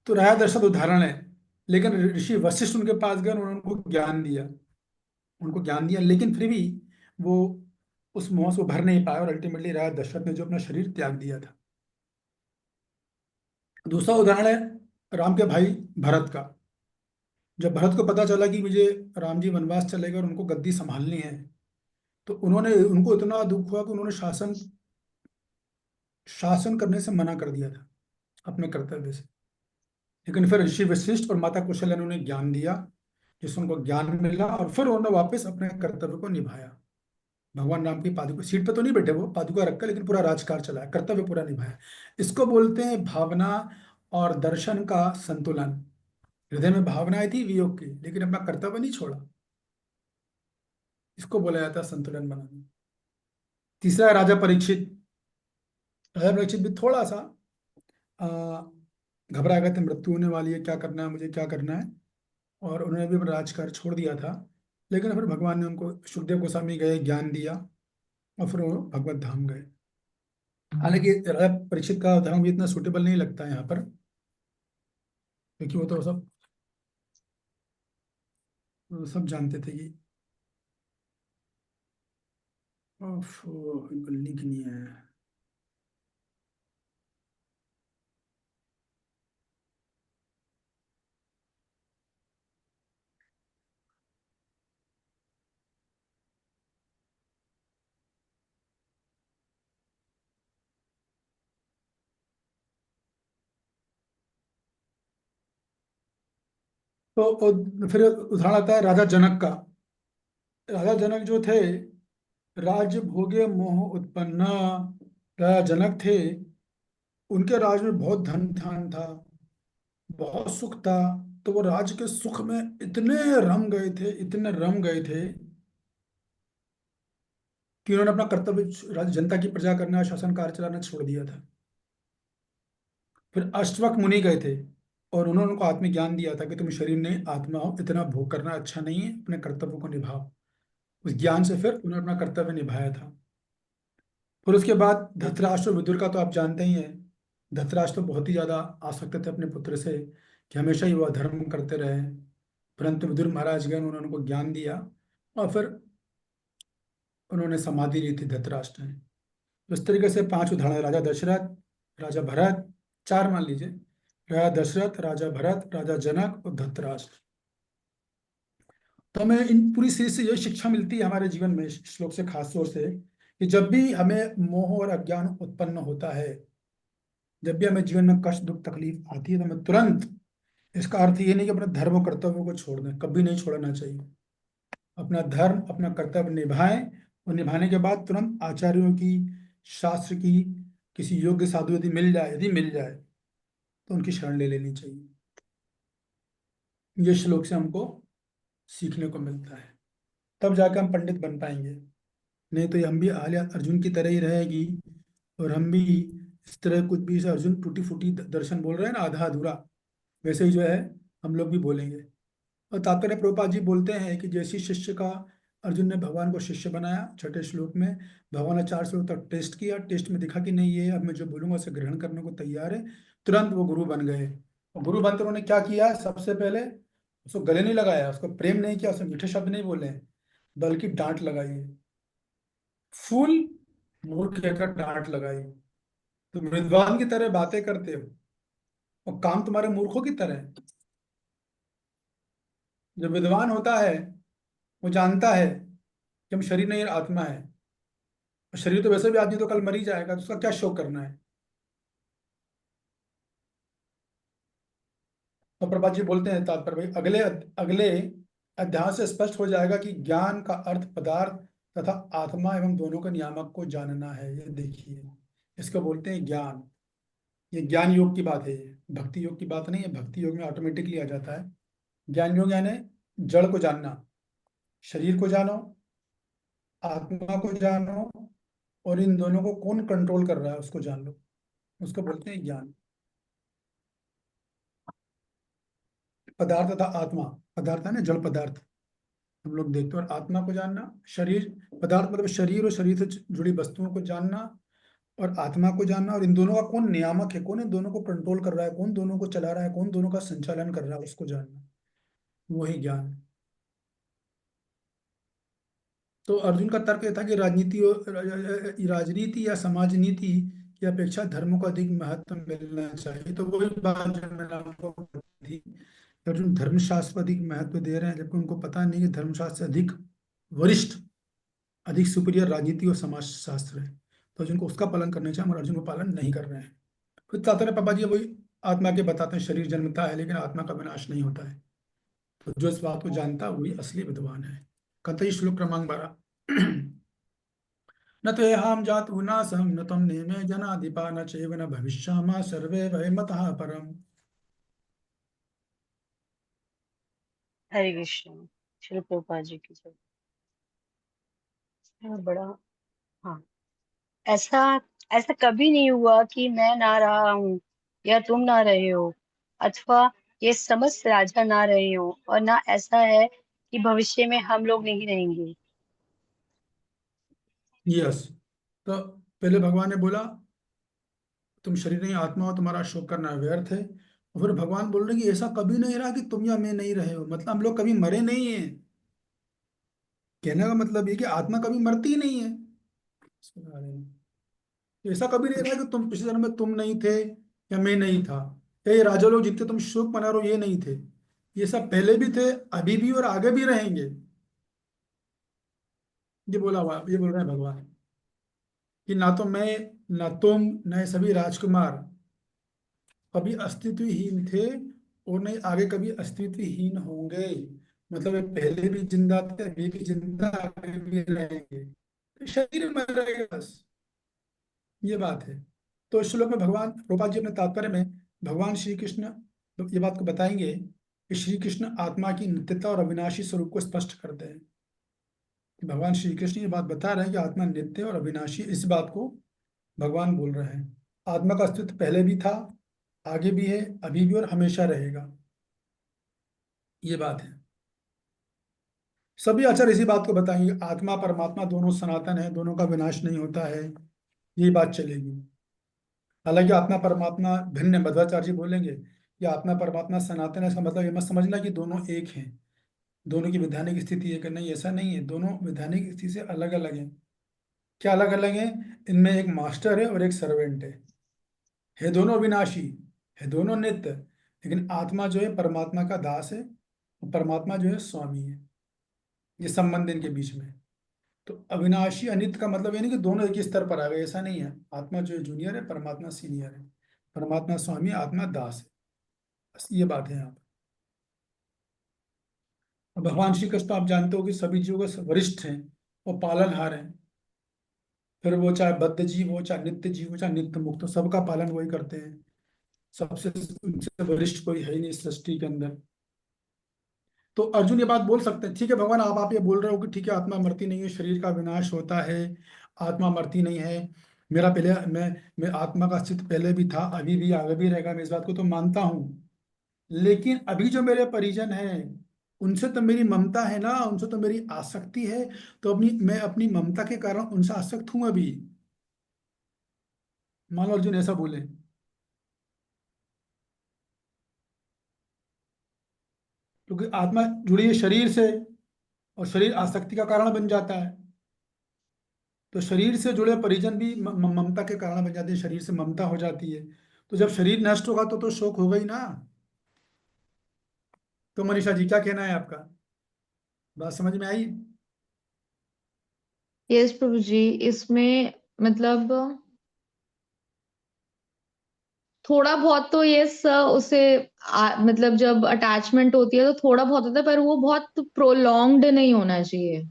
तो राया दर्शक उदाहरण है। लेकिन ऋषि वशिष्ठ उनके पास गए, उन्होंने उनको ज्ञान दिया, उनको ज्ञान दिया, लेकिन फिर भी वो उस मोह से उभर नहीं पाए, और अल्टीमेटली राजा दशरथ ने जो अपना शरीर त्याग दिया था। दूसरा उदाहरण है राम के भाई भरत का। जब भरत को पता चला कि मुझे राम जी वनवास चले गए और उनको गद्दी संभालनी है, तो उन्होंने, उनको इतना दुख हुआ कि उन्होंने शासन शासन करने से मना कर दिया था, अपने कर्तव्य से। लेकिन फिर ऋषि वशिष्ठ और माता कौशल्या ने उन्हें ज्ञान दिया, जिससे उनको ज्ञान मिला, और फिर उन्होंने वापस अपने कर्तव्य को निभाया। भगवान राम की पादुका सीट पे तो नहीं बैठे, वो पादुका रखकर, लेकिन पूरा राजकाज चलाया, कर्तव्य पूरा निभाया। इसको बोलते हैं भावना और दर्शन का संतुलन। हृदय में भावनाएं थी वियोग की, लेकिन अपना कर्तव्य नहीं छोड़ा। इसको बोला जाता है संतुलन बनाना। तीसरा है राजा परीक्षित। राजा परीक्षित भी थोड़ा सा आ, घबरा गए थे, मृत्यु होने वाली है, क्या करना है, मुझे क्या करना है, और उन्होंने भी अपना राजकाज छोड़ दिया था। लेकिन फिर भगवान ने उनको, सुखदेव गोस्वामी गए, ज्ञान दिया, और फिर वो भगवत धाम गए। हालांकि राजा परीक्षित का उदाहरण भी इतना सुटेबल नहीं लगता है यहाँ पर, क्योंकि वो तो सब जानते थे कि उफ, इनको लिंक नहीं है। फिर उदाहरण आता है राजा जनक का। राजा जनक जो थे, राज भोगे मोह उत्पन्न राजा जनक थे। उनके राज में बहुत धन धान था, बहुत सुख था। तो वो राज के सुख में इतने रम गए थे, इतने रम गए थे, कि उन्होंने अपना कर्तव्य, जनता की प्रजा करना, शासन कार्य चलाना छोड़ दिया था। फिर अष्टवक मुनि गए थे, और उन्होंने उनको आत्मज्ञान दिया था कि तुम शरीर नहीं आत्मा हो, इतना भोग करना अच्छा नहीं है, अपने कर्तव्यों को निभाओ। उस ज्ञान से फिर उन्होंने अपना कर्तव्य निभाया था। फिर उसके बाद धृतराष्ट्र और विदुर का तो आप जानते ही हैं। धृतराष्ट्र तो बहुत ही ज्यादा आसक्त थे अपने पुत्र से, कि हमेशा ही वो अधर्म करते रहे। परंतु विदुर महाराज गए, उन्होंने उनको ज्ञान दिया, और फिर उन्होंने समाधि ली थी धृतराष्ट्र ने। तो इस तरीके से 5 उदाहरण, राजा दशरथ, राजा भरत, 4 मान लीजिए, राजा दशरथ, राजा भरत, राजा जनक और धृतराष्ट्र। तो हमें इन पूरी सीरीज से ये शिक्षा मिलती है हमारे जीवन में, इस श्लोक से खास तौर से, कि जब भी हमें मोह और अज्ञान उत्पन्न होता है, जब भी हमें जीवन में कष्ट दुख तकलीफ आती है, तो हमें तुरंत, इसका अर्थ ये नहीं कि अपने धर्म और कर्तव्यों को छोड़ दें, कभी नहीं छोड़ना चाहिए। अपना धर्म अपना कर्तव्य निभाएं, और निभाने के बाद तुरंत आचार्यों की, शास्त्र की, किसी योग्य साधु यदि मिल जाए तो उनकी शरण ले लेनी चाहिए। ये श्लोक से हमको सीखने को मिलता है, तब जाकर हम पंडित बन पाएंगे। नहीं तो ये हम भी आलिया अर्जुन की तरह ही रहेगी, और हम भी इस तरह कुछ भी, जैसे अर्जुन टूटी फूटी दर्शन बोल रहे हैं ना, आधा अधूरा, वैसे ही जो है हम लोग भी बोलेंगे। और तात्पर्य प्रभुपाद जी बोलते हैं कि जैसी शिष्य का, अर्जुन ने भगवान को शिष्य बनाया, 6ठे श्लोक में भगवान ने 4 श्लोक तक टेस्ट किया, टेस्ट में देखा कि नहीं, ये अब मैं जो बोलूंगा उसे ग्रहण करने को तैयार है, तुरंत वो गुरु बन गए। और गुरु बनकर उन्होंने क्या किया, सबसे पहले उसको गले नहीं लगाया, उसको प्रेम नहीं किया, उसने मीठे शब्द नहीं बोले, बल्कि डांट लगाई है, फूल मूर्ख कहकर डांट लगाई। तुम विद्वान की तरह बातें करते हो और काम तुम्हारे मूर्खों की तरह है। जो विद्वान होता है वो जानता है कि हम शरीर नहीं आत्मा है, और शरीर तो वैसे भी आदमी तो कल मर ही जाएगा, तो उसका क्या शोक करना है। और प्रभा जी बोलते हैं तात्पर्य भाई, अगले अगले अध्याय से स्पष्ट हो जाएगा कि ज्ञान का अर्थ पदार्थ तथा आत्मा एवं दोनों के नियामक को जानना है। ये देखिए, इसको बोलते हैं ज्ञान। ये ज्ञान योग की बात है, ये भक्ति योग की बात नहीं है। भक्ति योग में ऑटोमेटिकली आ जाता है। ज्ञान योग यानी जड़ को जानना, शरीर को जानो, आत्मा को जानो, और इन दोनों को कौन कंट्रोल कर रहा है उसको जान लो, उसको बोलते हैं ज्ञान। पदार्थ तथा आत्मा, पदार्थ है ना जड़ पदार्थ, हम लोग देखते हैं, और आत्मा को जानना, शरीर, पदार्थ मतलब शरीर और शरीर से जुड़ी वस्तुओं को जानना, और आत्मा को जानना, और इन दोनों का कौन नियामक है, कौन इन दोनों को कंट्रोल कर रहा है, कौन दोनों को चला रहा है, कौन दोनों का संचालन कर रहा है, उसको जानना, वही ज्ञान है। तो अर्जुन का तर्क यह था कि राजनीति या समाज नीति की अपेक्षा धर्म को अधिक महत्व मिलना चाहिए। तो वही बात जो मैंने आपको बताई थी, अर्जुन धर्मशास्त्र को अधिक महत्व दे रहे हैं, जबकि उनको पता नहीं कि धर्मशास्त्र से अधिक वरिष्ठ, अधिक सुपीरियर राजनीति और समाज शास्त्र है। तो अर्जुन को उसका पालन करना चाहिए, मगर अर्जुन को पालन नहीं कर रहे हैं। फिर तात्पर्य पापा जी वही आत्मा के बताते हैं, शरीर जन्मता है लेकिन आत्मा का विनाश नहीं होता है। तो जो इस बात को जानता है वही असली विद्वान है। कतई श्लोक क्रमांक 12। न तो हम जातु नासम न तम नेमे जनाधिपा न चैव न भविष्यामः सर्वे वयमतः परम। हरे कृष्ण। शिल प्रभुपाद जी की जय। बड़ा, हाँ, ऐसा ऐसा कभी नहीं हुआ कि मैं ना रहा हूँ या तुम ना रहे हो, अथवा ये समस्त राजा ना रहे हो, और ना ऐसा है कि भविष्य में हम लोग नहीं रहेंगे। यस। तो पहले भगवान ने बोला तुम शरीर नहीं आत्मा हो, तुम्हारा शोक करना व्यर्थ है। और फिर भगवान बोल रहे कि ऐसा कभी नहीं रहा कि तुम या मैं नहीं रहे हो, मतलब हम लोग कभी मरे नहीं है। कहने का मतलब ये कि आत्मा कभी मरती ही नहीं है। ऐसा कभी नहीं रहा कि तुम पिछले जन्म में तुम नहीं थे या मैं नहीं था, या ये राजा लोग जितने तुम शोक मना रहे हो ये नहीं थे। ये सब पहले भी थे, अभी भी, और आगे भी रहेंगे। ये बोला हुआ, ये बोल रहे हैं भगवान कि ना तो मैं, ना तुम, न ये सभी राजकुमार कभी अस्तित्वहीन थे, और नहीं आगे कभी अस्तित्वहीन होंगे। मतलब ये पहले भी जिंदा थे, अभी भी जिंदा, आगे भी रहेंगे, तो शरीर में रहेगा बस, ये बात है। तो इस श्लोक में भगवान रूपा जी अपने तात्पर्य में भगवान श्री कृष्ण ये बात को बताएंगे कि श्री कृष्ण आत्मा की नित्यता और अविनाशी स्वरूप को स्पष्ट करते हैं। कि भगवान श्री कृष्ण ये बात बता रहे हैं कि आत्मा नित्य और अविनाशी, इस बात को भगवान बोल रहे हैं। आत्मा का अस्तित्व पहले भी था, आगे भी है, अभी भी, और हमेशा रहेगा, ये बात है। सभी आचार्य इसी बात को बताएंगे, आत्मा परमात्मा दोनों सनातन है, दोनों का विनाश नहीं होता है, ये बात चलेगी। हालांकि आत्मा परमात्मा भिन्न है, मध्वाचार्य जी बोलेंगे कि आत्मा परमात्मा सनातन है, इसका मतलब ये मत समझना कि दोनों एक हैं, दोनों की वैधानिक स्थिति एक है, नहीं, ऐसा नहीं है, दोनों वैधानिक स्थिति से अलग अलग हैं। क्या अलग अलग है? इनमें एक मास्टर है और एक सर्वेंट है दोनों अविनाशी, है दोनों नित्य, लेकिन आत्मा जो है परमात्मा का दास है और परमात्मा जो है स्वामी है। ये संबंध इनके बीच में है। तो अविनाशी अनित्य का मतलब ये नहीं कि दोनों एक ही स्तर पर आ गए, ऐसा नहीं है। आत्मा जो है जूनियर है, परमात्मा सीनियर है। परमात्मा स्वामी, आत्मा दास है। बस ये बात है यहाँ पर। और भगवान श्री कृष्ण तो आप जानते हो कि सभी जीवों के वरिष्ठ हैं और पालनहार हैं। फिर वो चाहे बद्ध जीव हो, चाहे नित्य जीव हो, चाहे नित्य मुक्त हो, सबका पालन वही करते हैं। सबसे उनसे वरिष्ठ कोई है ही नहीं इस सृष्टि के अंदर। तो अर्जुन ये बात बोल सकते हैं, ठीक है भगवान, आप ये बोल रहे हो कि ठीक है आत्मा मरती नहीं है, शरीर का विनाश होता है, आत्मा मरती नहीं है। मेरा पहले मैं आत्मा का अस्तित्व पहले भी था, अभी भी, आगे भी रहेगा, मैं इस बात को तो मानता हूँ। लेकिन अभी जो मेरे परिजन हैं, उनसे तो मेरी ममता है ना, उनसे तो मेरी आसक्ति है। तो मैं अपनी ममता के कारण उनसे आसक्त हूं अभी। मान लो अर्जुन ऐसा बोले, क्योंकि आत्मा जुड़ी है शरीर से, और शरीर आसक्ति का कारण बन जाता है। तो शरीर से जुड़े परिजन भी ममता के कारण बन जाते हैं, शरीर से ममता हो जाती है। तो जब शरीर नष्ट होगा तो शोक होगा ही ना। तो मनीषा जी क्या कहना है आपका? बात समझ में आई? यस प्रभु जी, इसमें मतलब थोड़ा बहुत तो यस उसे मतलब जब अटैचमेंट होती है तो थोड़ा बहुत होता है, पर वो बहुत प्रोलॉन्ग्ड नहीं होना चाहिए।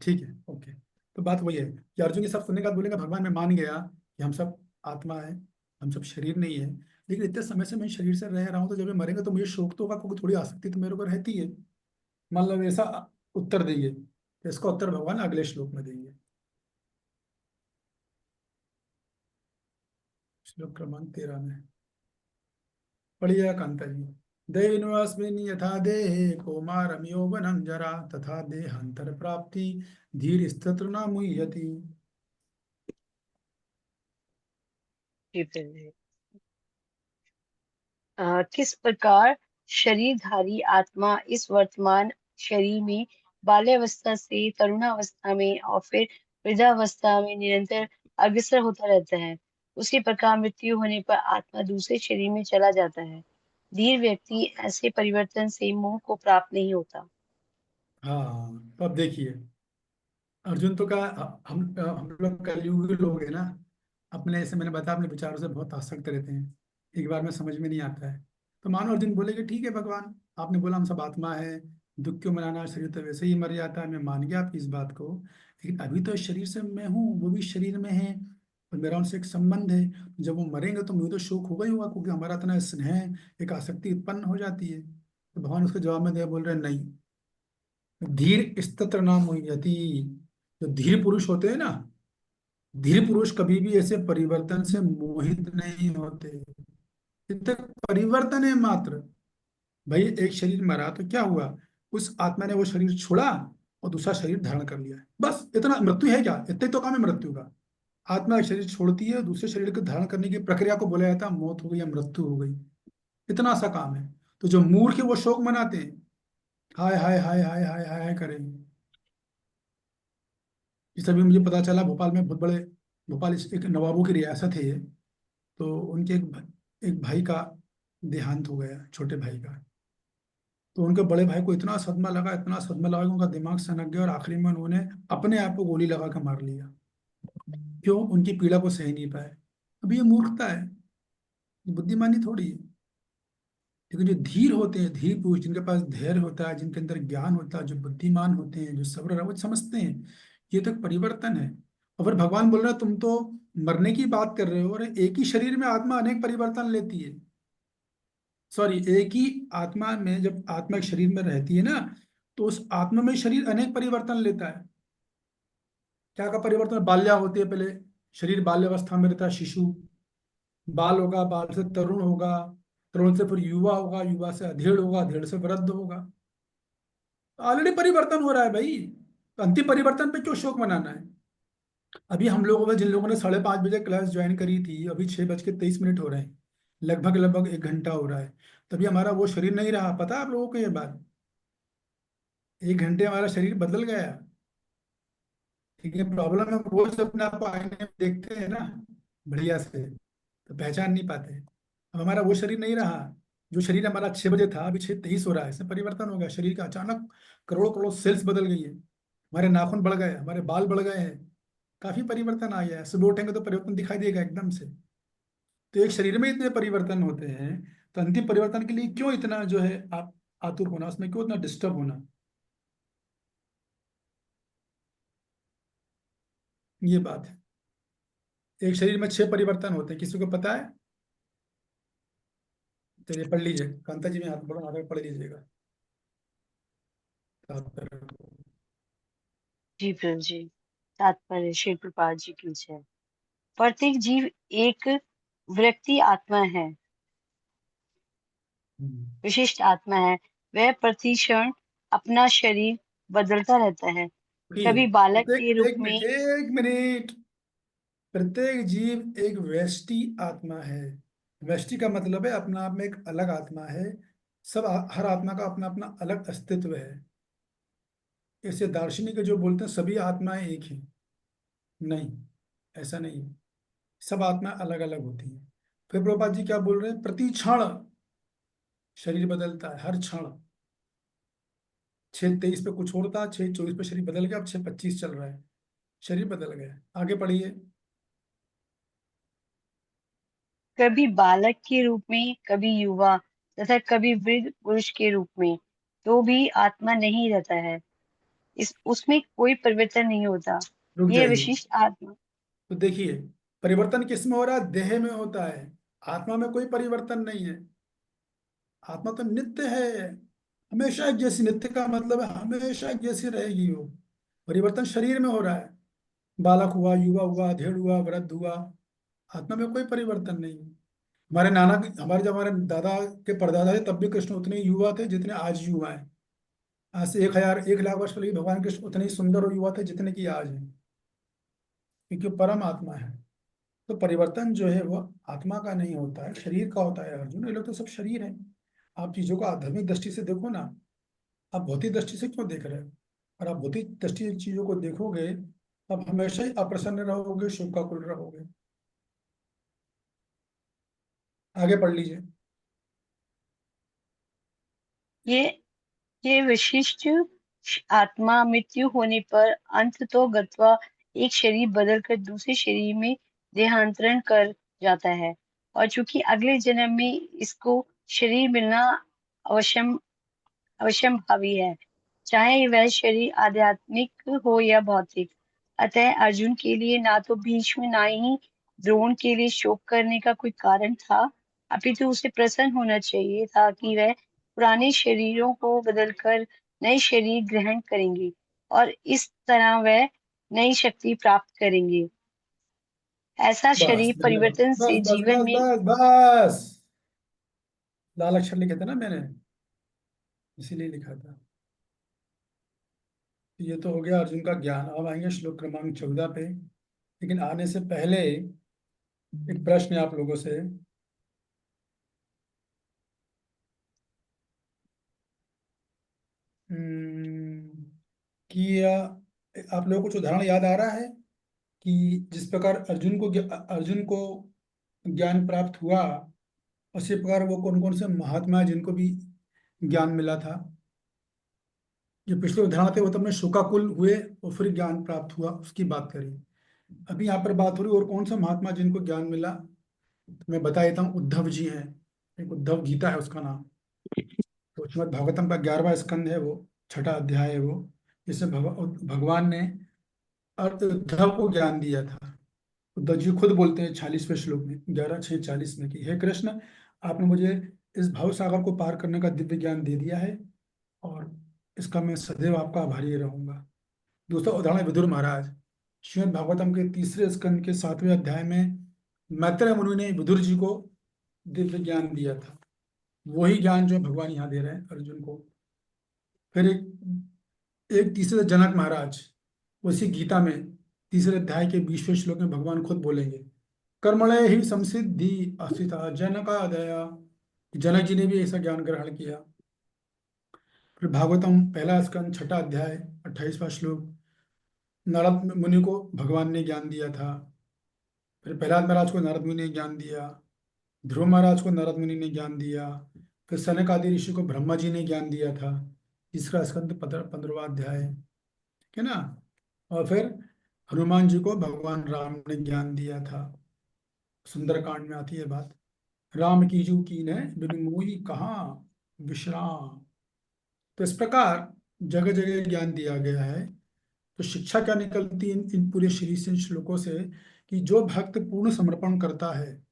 ठीक है, ओके। तो बात वही है कि अर्जुन ये सब सुनने के बाद बोलेगा भगवान मैं मान गया कि हम सब आत्मा है, हम सब शरीर नहीं है। लेकिन इतने समय से मैं शरीर से रह रहा हूँ, तो जब मैं मरेंगे तो मुझे शोक तो होगा, क्योंकि थोड़ी आसक्ति तो मेरे ऊपर रहती है। मतलब ऐसा उत्तर देंगे, तो इसका उत्तर भगवान अगले श्लोक में देंगे। श्लोक क्रमांक 13 में पढ़िएगा कांता जी। दैनोऽस्मिन् यथा देहे कौमारं यौवनं जरा तथा देहांतर प्राप्ति धीर स्थिर न मुह्यति। जी प्रभु। किस प्रकार शरीरधारी आत्मा इस वर्तमान शरीर में बाल्यावस्था से तरुणावस्था में और फिर वृद्धावस्था में निरंतर अग्रसर होता रहता है, उसी प्रकार मृत्यु होने पर आत्मा दूसरे शरीर में चला जाता है। धीर व्यक्ति ऐसे परिवर्तन से मोह को प्राप्त नहीं होता। हाँ, तो अब देखिए, अर्जुन तो का हम लोग कलयुगी लोग हैं ना, अपने, ऐसे मैंने बताया, अपने विचारों से बहुत आसक्त रहते हैं, एक बार में समझ में नहीं आता है। तो मानो अर्जुन बोले कि ठीक है भगवान, आपने बोला हम सब आत्मा है, दुख क्यों मनाना, शरीर तो वैसे ही मर जाता है, मैं मान गया आपकी इस बात को। लेकिन अभी तो इस शरीर से मैं हूँ, वो भी शरीर में है, और मेरा उनसे एक संबंध है। जब वो मरेंगे तो मुझे तो शोक होगा ही होगा, क्योंकि हमारा इतना स्नेह, एक आसक्ति उत्पन्न हो जाती है। तो भगवान उसके जवाब में दे बोल रहे हैं, नहीं, धीर स्तत्र नाम मुह्यति। जो धीर पुरुष होते हैं ना, धीर पुरुष कभी भी ऐसे परिवर्तन से मोहित नहीं होते। इतने परिवर्तन है मात्र। भाई एक शरीर मरा तो क्या हुआ, उस आत्मा ने वो शरीर छोड़ा और दूसरा शरीर धारण कर लिया है, बस इतना। मृत्यु है क्या, इतना ही तो काम है मृत्यु का। आत्मा एक शरीर छोड़ती है, दूसरे शरीर को धारण करने की प्रक्रिया को बोला जाता है मौत हो गई या मृत्यु हो गई। इतना सा काम है। तो जो मूर्ख है वो शोक मनाते हैं, हाय हाय हाय हाय हाय हाय हाय करेंगे। इस अभी मुझे पता चला, भोपाल में बहुत बड़े, भोपाल एक नवाबों की रियासत है ये। तो उनके एक भाई का देहांत हो गया, छोटे भाई का। तो उनके बड़े भाई को इतना सदमा लगा, इतना सदमा लगा कि उनका दिमाग सनक गया, और आखिरी में उन्होंने अपने आप को गोली लगा कर मार लिया। क्यों? उनकी पीड़ा को सह नहीं पाए। अब ये मूर्खता है, ये बुद्धिमानी थोड़ी है। लेकिन जो धीर होते हैं, धीर पुरुष, जिनके पास धैर्य होता है, जिनके अंदर ज्ञान होता है, जो बुद्धिमान होते हैं, जो सब्र वो समझते हैं ये तो एक परिवर्तन है। और फिर भगवान बोल रहा है तुम तो मरने की बात कर रहे हो, और एक ही शरीर में आत्मा अनेक परिवर्तन लेती है। सॉरी, एक ही आत्मा में जब आत्मा एक शरीर में रहती है ना, तो उस आत्मा में शरीर अनेक परिवर्तन लेता है। क्या का परिवर्तन? बाल्या होती है पहले, शरीर बाल्यावस्था में रहता है शिशु, बाल होगा, बाल से तरुण होगा, तरुण से फिर युवा होगा, युवा से अधेड़ होगा, अधेड़ से वृद्ध होगा। ऑलरेडी परिवर्तन हो रहा है भाई, तो अंतिम परिवर्तन पे क्यों शोक मनाना है? अभी हम लोगों में, जिन लोगों ने 5:30 बजे क्लास ज्वाइन करी थी, अभी 6:23 हो रहे हैं, लगभग लगभग 1 घंटा हो रहा है। तभी हमारा वो शरीर नहीं रहा, पता है आप लोगों को ये बात? 1 घंटे हमारा शरीर बदल गया। लेकिन प्रॉब्लम है रोज अपने आप को आईने में देखते हैं ना बढ़िया से, तो पहचान नहीं पाते। अब हमारा वो शरीर नहीं रहा। जो शरीर हमारा 6 बजे था, अभी 6:23 हो रहा है, इसमें परिवर्तन हो गया शरीर का अचानक। करोड़ों करोड़ सेल्स बदल गई है, हमारे नाखून बढ़ गए, हमारे बाल बढ़ गए हैं, काफी परिवर्तन आ गया है। सुबह उठेंगे तो परिवर्तन दिखाई देगा एकदम से। तो एक शरीर में इतने परिवर्तन होते हैं, तो अंतिम परिवर्तन के लिए क्यों इतना जो है आप आतुर होना, उसमें क्यों इतना डिस्टर्ब होना। ये बात है। एक शरीर में 6 परिवर्तन होते हैं, किसी को पता है? चलिए पढ़ लीजिए, कांता जी में हाथ बढ़ो, आगे पढ़ लीजिएगा। जी प्रभु जी। तात्पर्य श्री प्रभुपाद जी की जय। प्रत्येक जीव एक व्यक्ति आत्मा है, विशिष्ट आत्मा है। वह प्रतिक्षण अपना शरीर बदलता रहता है, कभी बालक के प्रत्येक रूप एक में। मिनट, एक मिनट। प्रत्येक जीव एक व्यष्टि आत्मा है। व्यष्टि का मतलब है अपना आप में एक अलग आत्मा है। हर आत्मा का अपना अपना अलग अस्तित्व है। ऐसे दार्शनिक जो बोलते हैं सभी आत्माएं एक ही, नहीं, ऐसा नहीं है। सब आत्माएं अलग अलग होती हैं। फिर प्रभुपाद जी क्या बोल रहे हैं? प्रति क्षण शरीर बदलता है, हर क्षण। 6:23 पे कुछ और था, 6:24 पे शरीर बदल गया, अब 6:25 चल रहा है, शरीर बदल गया। आगे पढ़िए। कभी बालक के रूप में, कभी युवा तथा कभी वृद्ध पुरुष के रूप में, तो भी आत्मा नहीं रहता है। इस उसमें कोई परिवर्तन नहीं होता। रुक यह जाइए। विशिष्ट आत्मा। तो देखिए, परिवर्तन किस में हो रहा है? देह में होता है। आत्मा में कोई परिवर्तन नहीं है। आत्मा तो नित्य है, हमेशा एक जैसी। नित्य का मतलब है हमेशा एक जैसी रहेगी वो। परिवर्तन शरीर में हो रहा है। बालक हुआ, युवा हुआ, अधेड़ हुआ, वृद्ध हुआ, आत्मा में कोई परिवर्तन नहीं है। जब हमारे दादा के परदादा थे तब भी कृष्ण उतने ही युवा थे जितने आज युवा हैं। आज से 1,000 1,00,000 वर्ष पहले भी भगवान कृष्ण उतने ही सुंदर और युवा थे जितने की आज हैं, क्योंकि परम आत्मा है। तो परिवर्तन जो है वो आत्मा का नहीं होता है, शरीर का होता है। अर्जुन, ये लोग तो सब शरीर हैं। आप चीजों को आध्यात्मिक दृष्टि से देखो ना। आप भौतिक दृष्टि से क्यों देख रहे हो? और आप भौतिक दृष्टि से चीजों को देखोगे, तब हमेशा ही अप्रसन्न रहोगे, शोकाकुल रहोगे। आगे पढ़ लीजिए। ये ये विशिष्ट आत्मा मृत्यु होने पर अंत तो गत्वा एक शरीर बदलकर दूसरे शरीर में देहांतरण कर जाता है। और चूंकि अगले जन्म में इसको शरीर मिलना अवश्यम अवश्यंभावी है, चाहे वह शरीर आध्यात्मिक हो या भौतिक। अतः अर्जुन के लिए ना तो भीष्म ना ही द्रोण के लिए शोक करने का कोई कारण था, अपितु उसे प्रसन्न होना चाहिए था कि वह पुराने शरीरों को बदलकर नए शरीर ग्रहण करेंगे और इस तरह वह नई शक्ति प्राप्त करेंगे। ऐसा बस शरीर धन्यवाद, परिवर्तन बस से बस जीवन बस में। बस बस। लाल अक्षर लिखे थे ना मैंने, इसीलिए लिखा था। ये तो हो गया अर्जुन का ज्ञान। अब आएंगे श्लोक क्रमांक 14 पे। लेकिन आने से पहले एक प्रश्न है आप लोगों से। कि आप लोगों को कुछ उदाहरण याद आ रहा है कि जिस प्रकार अर्जुन को ज्ञान प्राप्त हुआ, उसी प्रकार वो कौन कौन से महात्मा हैं जिनको भी ज्ञान मिला था? जो पिछले उदाहरण थे वो तो अपने शोकाकुल हुए और फिर ज्ञान प्राप्त हुआ, उसकी बात करी। अभी यहाँ पर बात हो रही और कौन सा महात्मा जिनको ज्ञान मिला। तो मैं बता देता हूँ, उद्धव जी हैं। एक उद्धव गीता है उसका नाम। तो श्रीमद् भागवतम का 11वां स्कंद है वो, छठा अध्याय है वो, जिसमें भगवान ने उद्धव को ज्ञान दिया था। उद्धव जी खुद बोलते हैं 46वें श्लोक में, 11:6:40 में, कि हे कृष्ण, आपने मुझे इस भव सागर को पार करने का दिव्य ज्ञान दे दिया है, और इसका मैं सदैव आपका आभारी रहूंगा। दूसरा उदाहरण है विदुर महाराज। श्रीमद् भागवतम के तीसरे स्कंद के 7वें अध्याय में मैत्रेय मुनि ने विदुर जी को दिव्य ज्ञान दिया था। वही ज्ञान जो भगवान यहाँ दे रहे हैं अर्जुन को। फिर एक तीसरे जनक महाराज, उसी गीता में तीसरे अध्याय के 20वें श्लोक में भगवान खुद बोलेंगे, कर्मणे ही संसिद्धि अस्थिता जनकादया। जनक जी ने भी ऐसा ज्ञान ग्रहण किया। फिर भागवतम पहला स्कंद छठा अध्याय 28वां श्लोक, नारद मुनि को भगवान ने ज्ञान दिया था, फिर प्रहलाद महाराज को नारद मुनि ने ज्ञान दिया, ध्रुव महाराज को नारद मुनि ने ज्ञान दिया, फिर सनक आदि ऋषि को ब्रह्मा जी ने ज्ञान दिया था, तीसरा स्कंद 15वां अध्याय, ठीक है ना। और फिर हनुमान जी को भगवान राम ने ज्ञान दिया था, सुंदरकांड में आती है बात, राम कीजू कीन्ह बिनु मोहि कहाँ विश्राम। तो इस प्रकार जगह जगह ज्ञान दिया गया है। तो शिक्षा क्या निकलती है इन पूरे श्री से श्लोकों से, कि जो भक्त पूर्ण समर्पण करता है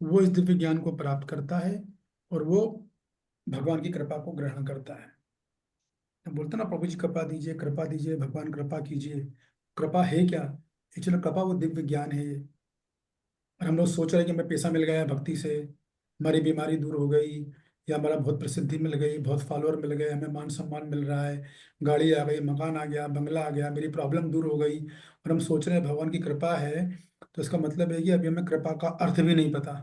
वो इस दिव्य ज्ञान को प्राप्त करता है, और वो भगवान की कृपा को ग्रहण करता है। हम बोलते हैं ना, प्रभु जी कृपा दीजिए भगवान कृपा कीजिए। कृपा है क्या? एक्चुअली कृपा वो दिव्य ज्ञान है ये। और हम लोग सोच रहे हैं कि हमें पैसा मिल गया भक्ति से, हमारी बीमारी दूर हो गई, या हमारा बहुत प्रसिद्धि मिल गई, बहुत फॉलोअर मिल गए, हमें मान सम्मान मिल रहा है, गाड़ी आ गई, मकान आ गया, बंगला आ गया, मेरी प्रॉब्लम दूर हो गई, और हम सोच रहे हैं भगवान की कृपा है। तो इसका मतलब है कि अभी हमें कृपा का अर्थ भी नहीं पता।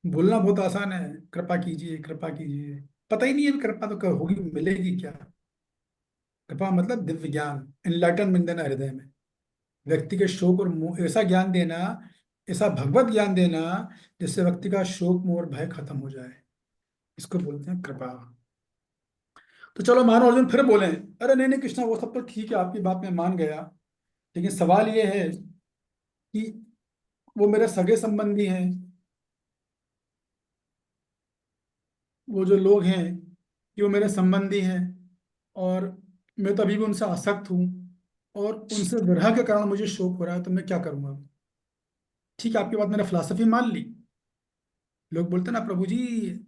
बोलना बहुत आसान है, कृपा कीजिए कृपा कीजिए, पता ही नहीं है कृपा तो कब होगी, मिलेगी क्या। कृपा मतलब दिव्य ज्ञान, एनलाइटनमेंट देना हृदय में, व्यक्ति के शोक और मोह, ऐसा ज्ञान देना, ऐसा भगवत ज्ञान देना जिससे व्यक्ति का शोक मोह और भय खत्म हो जाए, इसको बोलते हैं कृपा। तो चलो मानो अर्जुन फिर बोले, अरे नहीं नहीं कृष्णा, वो सब तो ठीक है, आपकी बात में मान गया, लेकिन सवाल ये है कि वो मेरे सगे संबंधी हैं, वो जो लोग हैं कि वो मेरे संबंधी हैं, और मैं तो अभी भी उनसे आसक्त हूँ, और उनसे विरह के कारण मुझे शोक हो रहा है, तो मैं क्या करूँगा। ठीक है, आपकी बात मैंने फिलॉसफी मान ली। लोग बोलते हैं ना, प्रभु जी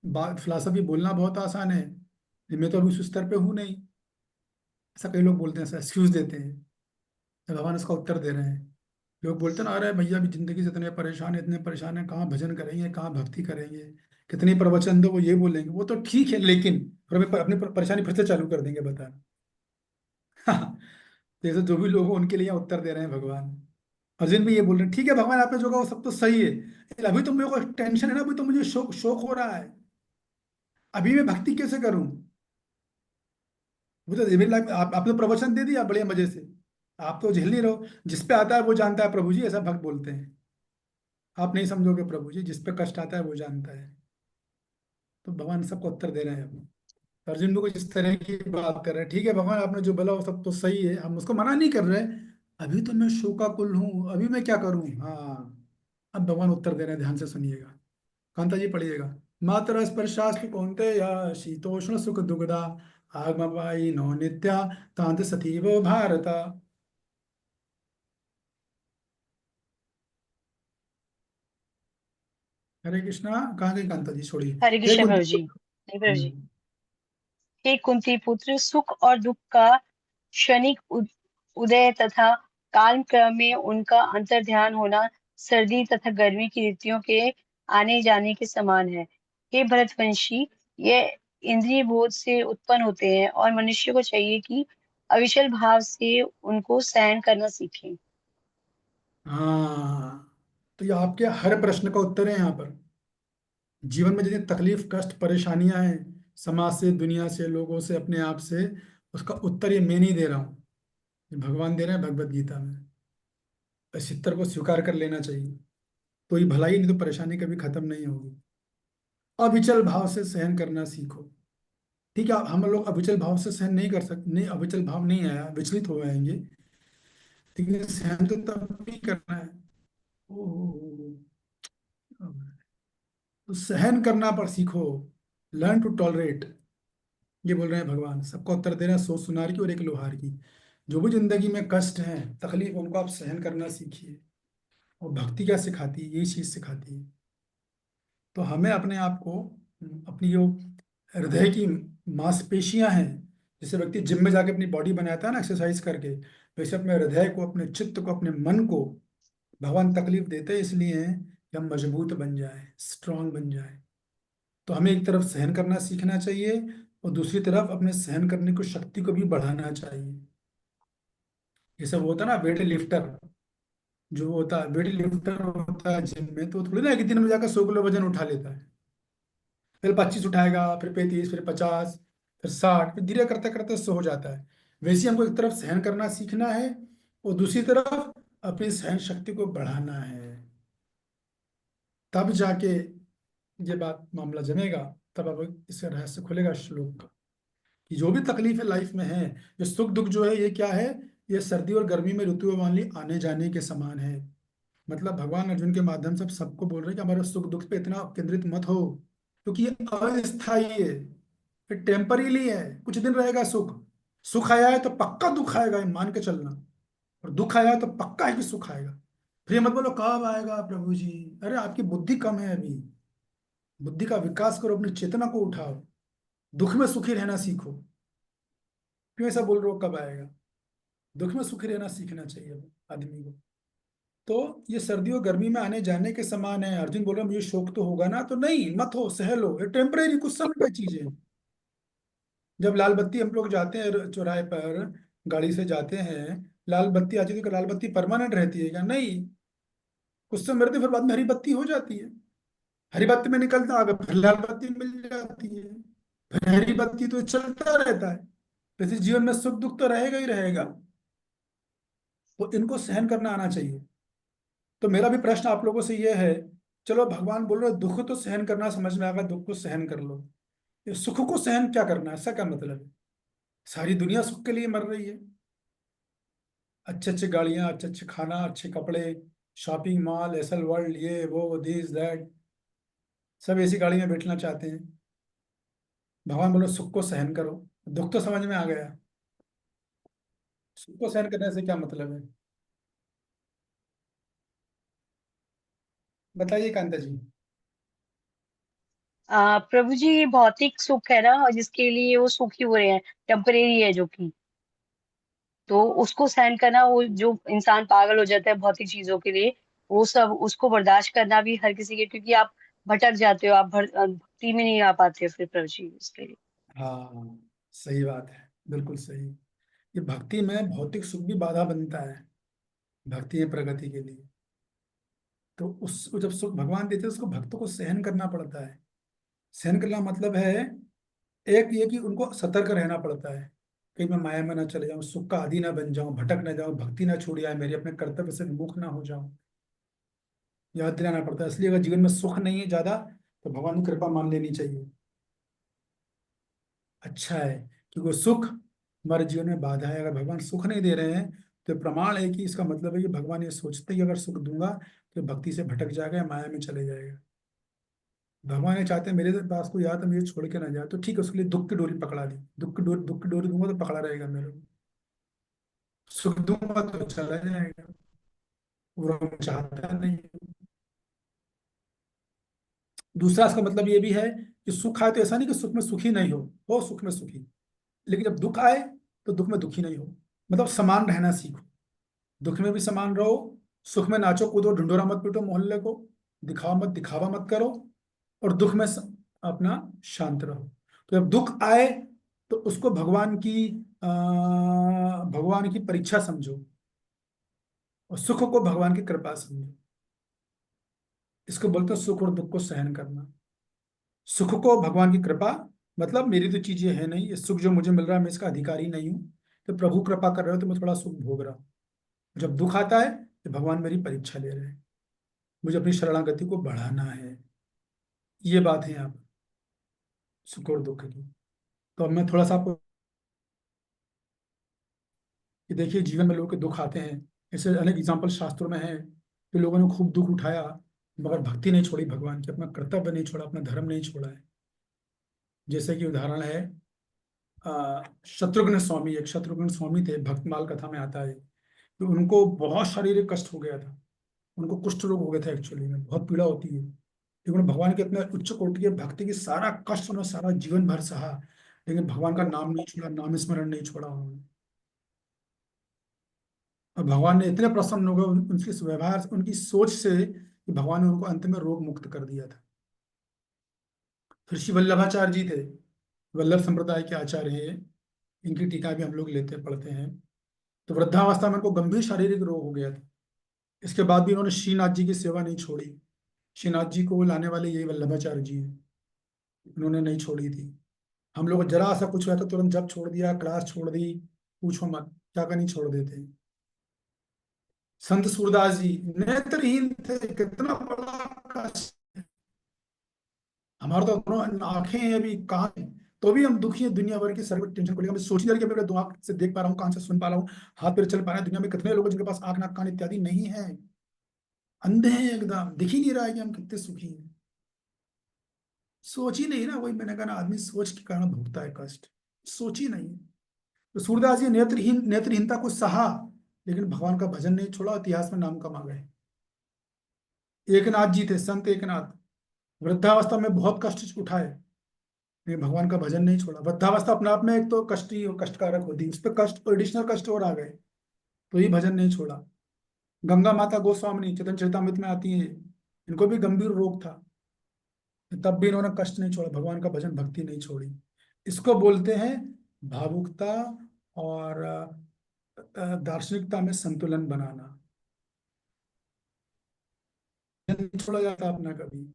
बात फिलॉसफी बोलना बहुत आसान है, लेकिन मैं तो अभी उस स्तर पे हूँ नहीं, ऐसा कई लोग बोलते हैं, ऐसा एक्सक्यूज देते हैं। तो भगवान उसका उत्तर दे रहे हैं। लोग बोलते हैं ना, अरे भैया अभी जिंदगी से इतने परेशान हैं, कहाँ भजन करेंगे, कहाँ भक्ति करेंगे, कितनी प्रवचन दो, वो ये बोलेंगे, वो तो ठीक है, लेकिन फिर हमें अपनी परेशानी फिर से चालू कर देंगे, बता। जैसे जो भी लोग हैं, उनके लिए यहाँ उत्तर दे रहे हैं भगवान। अर्जुन भी ये बोल रहे हैं, ठीक है भगवान आपने जो कहा वो सब तो सही है, लेकिन अभी तो मेरे को टेंशन है ना, अभी तो मुझे शोक शोक हो रहा है, अभी मैं भक्ति कैसे करूं। वो तो मेरी लाइफ आपने प्रवचन दे दिया बड़े मजे से, आप तो झेल नहीं रहो, जिस पे आता है वो जानता है प्रभु जी, ऐसा भक्त बोलते हैं। आप नहीं समझोगे प्रभु जी, जिस पे कष्ट आता है वो जानता है। तो भगवान सबको उत्तर दे रहे हैं अब। तो अर्जुन भी कुछ इस तरह की बात कर रहे हैं, ठीक है भगवान आपने जो बोला वो सब तो सही है, हम उसको मना नहीं कर रहे, अभी तो मैं शोकाकुल हूँ, अभी मैं क्या करूँ। हाँ, अब भगवान उत्तर दे रहे हैं, ध्यान से सुनिएगा, कांता जी पढ़िएगा। मातर स्पर्शास्तु कौन्तेय शीतोष्ण सुख दुग्धा आगमवाई नो नित्या तांत सतीव भारत। हरे कृष्णा, कहाँ गई कांता जी, छोड़िए। हरे हे कृष्ण कुंती। प्रभु जी। नहीं प्रभु जी। हम्म, हे कुंती पुत्र, सुख और दुख का क्षणिक उदय तथा काल क्रम में उनका अंतर ध्यान होना सर्दी तथा गर्मी की ऋतुओं के आने जाने के समान है। हे भरतवंशी, ये इंद्रिय बोध से उत्पन्न होते हैं और मनुष्य को चाहिए कि अविचल भाव से उनको सहन करना सीखे। हाँ, तो ये आपके हर प्रश्न का उत्तर है यहाँ पर। जीवन में जितनी तकलीफ कष्ट परेशानियां हैं, समाज से, दुनिया से, लोगों से, अपने आप से, उसका उत्तर ये मैं नहीं दे रहा हूँ, ये भगवान दे रहे हैं भगवत गीता में। इस उत्तर को स्वीकार कर लेना चाहिए, तो ये भलाई, नहीं तो परेशानी कभी खत्म नहीं होगी। अविचल भाव से सहन करना सीखो। ठीक है, हम लोग अविचल भाव से सहन नहीं कर सकते, नहीं अविचल भाव नहीं आया, विचलित हो जाएंगे, लेकिन सहन तो तब भी करना है। ओ, तो सहन करना पर सीखो, लर्न टू टॉलरेट, ये बोल रहे हैं भगवान। सबका उत्तर दे रहे हैं, 100 सुनार की और एक लोहार की। जो भी जिंदगी में कष्ट है, तकलीफ, उनको आप सहन करना सीखिए। और भक्ति क्या सिखाती है, यही चीज सिखाती है। तो हमें अपने आप को, अपनी जो हृदय की मांसपेशियां हैं, जैसे व्यक्ति जिम में जाके अपनी बॉडी बनाता है ना एक्सरसाइज करके, वैसे अपने हृदय को, अपने चित्त को, अपने मन को भगवान तकलीफ देते हैं, इसलिए कि हम मजबूत बन जाए, स्ट्रांग बन जाए। तो हमें एक तरफ सहन करना सीखना चाहिए, और दूसरी तरफ अपने सहन करने की शक्ति को भी बढ़ाना चाहिए। जैसे वो होता है ना वेट लिफ्टर, जो होता है वेट लिफ्टर होता है जिम में, तो थोड़ी ना एक दिन में जाकर 100 किलो वजन उठा लेता है। फिर 25 उठाएगा, फिर 35, फिर 50, फिर 60, फिर धीरे करते करते 100 हो जाता है। वैसे हमको एक तरफ सहन करना सीखना है और दूसरी तरफ अपनी सहन शक्ति को बढ़ाना है। तब जाके ये बात मामला जमेगा। तब अब इसका रहस्य खुलेगा श्लोक का, कि जो भी तकलीफ है लाइफ में है, ये सुख दुख जो है ये क्या है, ये सर्दी और गर्मी में ऋतुओं वाली आने जाने के समान है। मतलब भगवान अर्जुन के माध्यम से सबको बोल रहे हैं कि हमारे सुख दुख पे इतना केंद्रित मत हो, क्योंकि ये अस्थाई है, ये टेम्परीली है, कुछ दिन रहेगा सुख। सुख आया है तो पक्का दुख आएगा, ये मान के चलना। और दुख आया है तो पक्का है कि सुख आएगा। फिर ये मत बोलो कब आएगा प्रभु जी, अरे आपकी बुद्धि कम है अभी। बुद्धि का विकास करो, अपनी चेतना को उठाओ, दुख में सुखी रहना सीखो। क्यों ऐसा बोल रहे हो कब आएगा? दुख में सुखी रहना सीखना चाहिए आदमी को। तो ये सर्दियों गर्मी में आने जाने के समान है। अर्जुन बोल रहा मुझे शौक तो होगा ना, तो नहीं मत हो, सह लो, ये टेम्परेरी कुछ समय की चीज है। जब लाल बत्ती हम लोग जाते हैं चौराहे पर, गाड़ी से जाते हैं, लाल बत्ती आती है तो लाल बत्ती परमानेंट रहती है क्या? नहीं, कुछ समय रहती है, फिर बाद में हरी बत्ती हो जाती है। हरी बत्ती में निकलता आगे फिर लाल बत्ती मिल जाती है, फिर हरी बत्ती, तो चलता रहता है। वैसे जीवन में सुख दुख तो रहेगा ही रहेगा, तो इनको सहन करना आना चाहिए। तो मेरा भी प्रश्न आप लोगों से ये है, चलो भगवान बोल रहे हो दुख तो सहन करना, समझ में आएगा, दुख को सहन कर लो। ये सुख को सहन क्या करना है, ऐसा क्या मतलब है? सारी दुनिया सुख के लिए मर रही है। अच्छे अच्छे गाड़ियां, अच्छे अच्छे खाना, अच्छे कपड़े, शॉपिंग मॉल, एसल वर्ल्ड, ये वो दिस दैट, सब ऐसी गाड़ी में बैठना चाहते हैं। भगवान बोलो सुख को सहन करो। दुख तो समझ में आ गया, सुख को सहन करने से क्या मतलब है? बताइए कांता जी। प्रभु जी, ये भौतिक सुख है ना, और जिसके लिए वो सुखी हो रहे हैं, टेम्परेरी है जो कि, तो उसको सहन करना, वो जो इंसान पागल हो जाता है भौतिक चीजों के लिए, वो सब उसको बर्दाश्त करना भी हर किसी के, क्योंकि आप भटक जाते हो, आप भक्ति में नहीं आ पाते फिर प्रभु जी उसके लिए। हाँ, सही बात है, बिल्कुल सही। ये भक्ति में भौतिक सुख भी बाधा बनता है, भक्ति है प्रगति के लिए। तो उसको जब सुख भगवान देते हैं, उसको भक्तों को सहन करना पड़ता है। सहन करना मतलब है, एक ये कि उनको सतर्क रहना पड़ता है, कहीं मैं माया में ना चले जाऊं, सुख का आदी ना बन जाऊं, भटक ना जाऊं, भक्ति ना छूट जाए मेरी, अपने कर्तव्य से विमुख ना हो जाऊं। याद दिलाना पड़ता है। इसलिए अगर जीवन में सुख नहीं है ज्यादा, तो भगवान की कृपा मान लेनी चाहिए। अच्छा है, क्योंकि वो सुख हमारे जीवन में बाधा है। अगर भगवान सुख नहीं दे रहे हैं, तो प्रमाण है कि इसका मतलब है कि भगवान ये सोचते ही अगर सुख दूंगा तो भक्ति से भटक जाएगा या माया में चले जाएगा। भगवान ये चाहते हैं मेरे पास कोई आया तो मुझे छोड़ के ना जाए, तो ठीक है, उसके लिए दुख की डोरी पकड़ा दी, दुख की डोरी दूंगा तो पकड़ा रहेगा मेरे को। सुख दूंगा तो चला जाएगा, वो हम चाहता नहीं। दूसरा इसका मतलब ये भी है कि सुख आए तो ऐसा नहीं कि सुख में सुखी नहीं हो सुख में सुखी। लेकिन जब दुख आए तो दुख में दुखी नहीं हो, मतलब समान रहना सीखो। दुख में भी समान रहो, सुख में नाचो कूदो, ढिंडोरा मत पीटो मोहल्ले को, दिखावा मत करो, और दुख में अपना शांत रहो। तो जब दुख आए तो उसको भगवान की परीक्षा समझो, और सुख को भगवान की कृपा समझो। इसको बोलते हैं सुख और दुख को सहन करना। सुख को भगवान की कृपा, मतलब मेरी तो चीजें है नहीं, ये सुख जो मुझे मिल रहा है मैं इसका अधिकारी नहीं हूँ, तो प्रभु कृपा कर रहे हो तो मैं थोड़ा सुख भोग रहा हूँ। जब दुख आता है तो भगवान मेरी परीक्षा ले रहे हैं, मुझे अपनी शरणागति को बढ़ाना है। ये बात है यहाँ पर सुख और दुख की। तो अब मैं थोड़ा सा आपको, कि देखिए जीवन में लोगों के दुख आते हैं, ऐसे अनेक एग्जाम्पल शास्त्रों में है कि लोगों ने खूब दुख उठाया, मगर भक्ति नहीं छोड़ी भगवान की, अपना कर्तव्य नहीं छोड़ा, अपना धर्म नहीं छोड़ा है। जैसे कि उदाहरण है, शत्रुघ्न स्वामी, एक शत्रुघ्न स्वामी थे, भक्तमाल कथा में आता है कि उनको बहुत शारीरिक कष्ट हो गया था। उनको कुष्ठ रोग हो गया था, एक्चुअली में बहुत पीड़ा होती है, लेकिन उन्होंने भगवान के इतने उच्च कोटि के भक्ति की सारा कष्ट उन्होंने सारा जीवन भर सहा, लेकिन भगवान का नाम नहीं छोड़ा, नाम स्मरण नहीं छोड़ा उन्होंने। और भगवान ने इतने प्रसन्न हो गए उनके इस व्यवहार, उनकी सोच से, कि भगवान ने उनको अंत में रोग मुक्त कर दिया था। फिर श्री वल्लभाचार्य जी थे, वल्लभ संप्रदाय के आचार्य हैं, इनकी टीका भी हम लोग लेते पढ़ते हैं। तो वृद्धावस्था में उनको गंभीर शारीरिक रोग हो गया था। इसके बाद भी उन्होंने श्रीनाथ जी की सेवा नहीं छोड़ी। श्रीनाथ जी को लाने वाले यही वल्लभाचार्य जी हैं, उन्होंने नहीं छोड़ी थी। हम लोग जरा सा कुछ हुआ तो तुरंत जब छोड़ दिया, क्लास छोड़ दी, पूछो मत क्या करनी छोड़ देते हैं। संत सूरदास जी नेत्रहीन थे, कितना बड़ा कष्ट। हमारा तो दोनों आंखें हैं, अभी कान हैं, तो भी हम दुखी हैं दुनिया भर की सर्व टेंशन को लेकर। मैं सोच नहीं रही कि मैं दो आंख से देख पा रहा हूँ, कान से सुन पा रहा हूँ, हाथ पैर चल पा रहा है। दुनिया में कितने लोग हैं जिनके पास आंख नाक कान इत्यादि नहीं है, अंधे हैं एकदम, दिख ही नहीं रहा है कि हम कितने सुखी हैं। सोच ही नहीं ना, वही मैंने कहा ना, आदमी सोच के कारण भोगता है कष्ट, सोच ही नहीं। तो सूरदास जी नेत्रहीनता को सहा, लेकिन भगवान का भजन नहीं छोड़ा, इतिहास में नाम कमा गए। एकनाथ जी थे, संत एकनाथ, वृद्धावस्था में बहुत कष्ट उठाए, लेकिन भगवान का भजन नहीं छोड़ा। वृद्धावस्था अपने आप में एक तो कष्ट ही कष्टकारक होती है, उस पर कष्ट एडिशनल कष्ट और आ गए, तो ये भजन नहीं छोड़ा। गंगा माता गोस्वामी चैतन्य चरितमृत में आती है, इनको भी गंभीर रोग था, तब भी इन्होंने कष्ट नहीं छोड़ा, भगवान का भजन भक्ति नहीं छोड़ी। इसको बोलते हैं भावुकता और दार्शनिकता में संतुलन बनाना। नहीं छोड़ा जाता अपना कभी।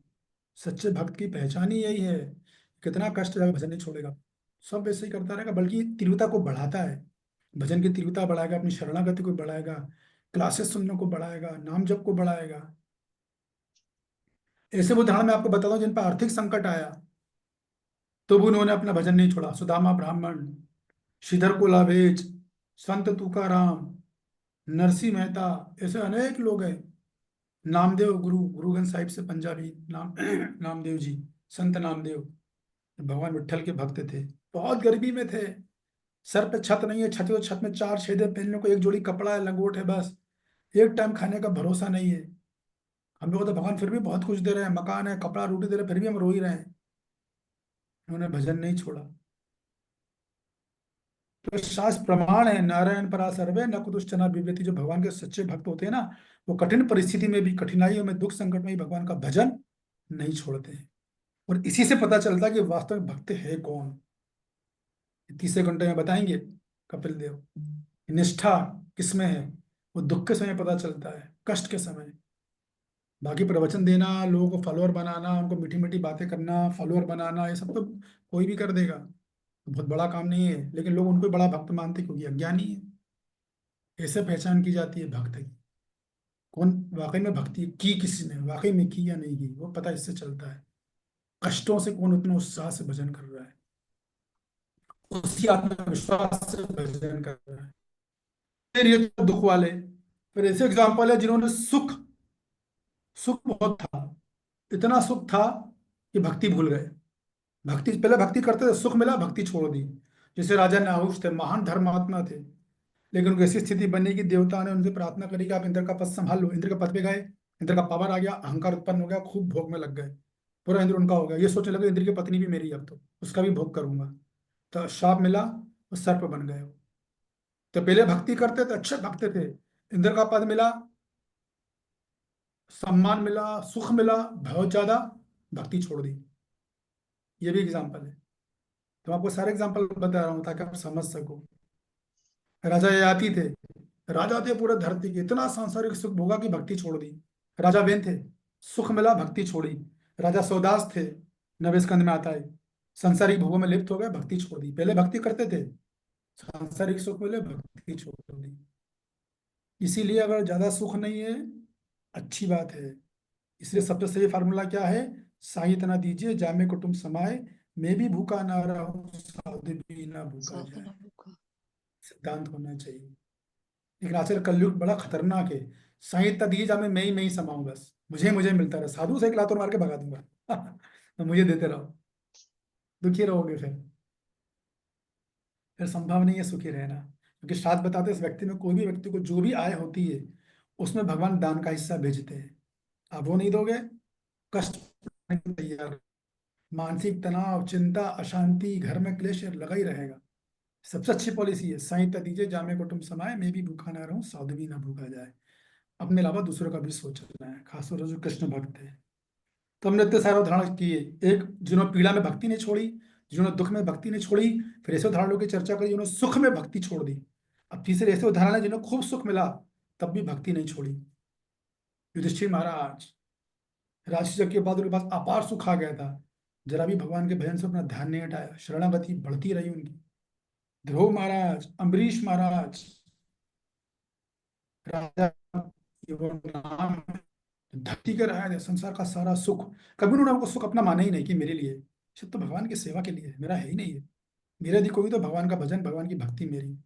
सच्चे भक्त की पहचान ही यही है, कितना कष्ट जाए भजन नहीं छोड़ेगा, सब वैसे ही करता रहेगा, बल्कि तीव्रता को बढ़ाता है। भजन की तीव्रता बढ़ाएगा, अपनी शरणागति को बढ़ाएगा, क्लासेस सुनने को बढ़ाएगा, नाम जप को बढ़ाएगा। ऐसे उदाहरण मैं आपको बताता हूँ जिन पर आर्थिक संकट आया तो भी उन्होंने अपना भजन नहीं छोड़ा। सुदामा ब्राह्मण, श्रीधर कुलावेच, संत तुकाराम, नरसिंह मेहता, ऐसे अनेक लोग हैं। नामदेव गुरुग्रंथ साहिब से पंजाबी नामदेव जी, संत नामदेव, भगवान विट्ठल के भक्त थे, बहुत गरीबी में थे, सर पे छत नहीं है, छत तो छत में चार छेदे, पहनने को एक जोड़ी कपड़ा है, लंगोट है बस, एक टाइम खाने का भरोसा नहीं है। हम लोग को तो भगवान फिर भी बहुत कुछ दे रहे हैं, मकान है, कपड़ा रोटी दे रहे हैं, फिर भी हम रो ही रहे हैं। उन्होंने भजन नहीं छोड़ा। तो शास्त्र प्रमाण है, नारायण परा सर्वे न कुतुश्चन बिभ्रति। जो भगवान के सच्चे भक्त होते हैं ना, वो कठिन परिस्थिति में भी, कठिनाइयों में, दुख संकट में भी भगवान का भजन नहीं छोड़ते हैं। और इसी से पता चलता है कि वास्तव में भक्त है कौन। 30 घंटे में बताएंगे कपिल देव, निष्ठा किसमें है, वो दुख के समय पता चलता है, कष्ट के समय। बाकी प्रवचन देना, लोगों को फॉलोअर बनाना, उनको मीठी मीठी बातें करना, फॉलोअर बनाना, ये सब तो कोई भी कर देगा, बहुत बड़ा काम नहीं है, लेकिन लोग उनको बड़ा भक्त मानते क्योंकि अज्ञानी है। ऐसे पहचान की जाती है भक्त की, कौन वाकई में भक्ति की, किसी ने वाकई में की या नहीं की, वो पता इससे चलता है। कष्टों से कौन उतना उत्साह से भजन कर रहा है, उसी आत्मविश्वास से भजन कर रहा है। फिर ये तो दुख वाले, फिर ऐसे एग्जाम्पल है जिन्होंने सुख, सुख बहुत था, इतना सुख था कि भक्ति भूल गए। भक्ति पहले भक्ति करते थे, सुख मिला भक्ति छोड़ दी। जैसे राजा नाहुष थे, महान धर्मात्मा थे, लेकिन उनकी ऐसी स्थिति बनी कि देवता ने उनसे प्रार्थना करी कि आप इंद्र का पद संभाल लो। इंद्र के पद पे गए, इंद्र का पावर आ गया, अहंकार उत्पन्न हो गया, खूब भोग में लग गए, पूरा इंद्र उनका हो गया। ये सोचने लगे इंद्र की पत्नी भी मेरी है, अब तो उसका भी भोग करूंगा। तो शाप मिला, वो सर्प बन गए। तो पहले भक्ति करते थे, अच्छे भक्त थे, इंद्र का पद मिला, सम्मान मिला, सुख मिला, बहुत ज्यादा, भक्ति छोड़ दी। ये भी एग्जाम्पल है। तो आपको सारे एग्जाम्पल बता रहा हूँ ताकि आप समझ सको। राजा ययाति थे, राजा थे पूरे धरती के, इतना सांसारिक सुख भोगा कि भक्ति छोड़ दी। राजा वेन थे, सुख मिला भक्ति छोड़ी। राजा सौदास थे, नवें स्कंद में आता है, सांसारिक भोगों में लिप्त हो गए, भक्ति छोड़ दी। पहले भक्ति करते थे, सांसारिक सुख मिले, भक्ति छोड़ दी। इसीलिए अगर ज्यादा सुख नहीं है, अच्छी बात है। इसलिए सबसे सही फार्मूला क्या है, साई इतना दीजिए जामे कुटुंब समाए, मैं भी भूखा ना रहूं साधु भी ना भूखा साधु जाए। ना भूखा। सिद्धांत होना चाहिए। लेकिन आजकल कलयुग बड़ा खतरनाक है। साई इतना दीजिए जामे मैं ही समाऊं, बस मुझे मुझे मिलता रहे, साधु से एक लात और मार के भगा दूंगा तो मुझे देते रहो, दुखी रहोगे फिर संभव नहीं है सुखी रहना। क्योंकि शास्त्र बताते हैं इस व्यक्ति में, कोई भी व्यक्ति को जो भी आय होती है उसमें भगवान दान का हिस्सा भेजते हैं। आप वो नहीं दोगे, कष्ट पाने को तैयार, मानसिक तनाव, चिंता, अशांति, घर में क्लेश लगा ही रहेगा। सबसे अच्छी पॉलिसी है, साईं दीजिए जामे कुटुंब समाए, मैं भी भूखा ना रहूं साधु भी ना भूखा जाए। अपने अलावा दूसरों का भी सोचना है, खासतौर से जो कृष्ण भक्त है। तो हमने इतने सारे उदाहरण किए, एक जिन्होंने पीड़ा में भक्ति नहीं छोड़ी, जिन्होंने दुख में भक्ति नहीं छोड़ी, फिर ऐसे उदाहरणों की चर्चा करी जिन्होंने सुख में भक्ति छोड़ दी। अब तीसरे ऐसे उदाहरण है जिन्हें खूब सुख मिला तब भी भक्ति नहीं छोड़ी। युधिष्ठिर महाराज, राजसी यज्ञ के बाद उनके पास अपार सुख आ गया था, जरा भी भगवान के भजन से अपना ध्यान नहीं हटाया, शरणागति बढ़ती रही उनकी। ध्रुव महाराज, अम्बरीश महाराज, राजा, ये वो नाम है। धरती के राज है, संसार का सारा सुख। कभी उन्होंने हमको सुख अपना माना ही नहीं कि मेरे लिए, सिर्फ तो भगवान की सेवा के लिए है, मेरा है ही नहीं है। मेरा यदि कोई तो भगवान का भजन, भगवान की भक्ति मेरी,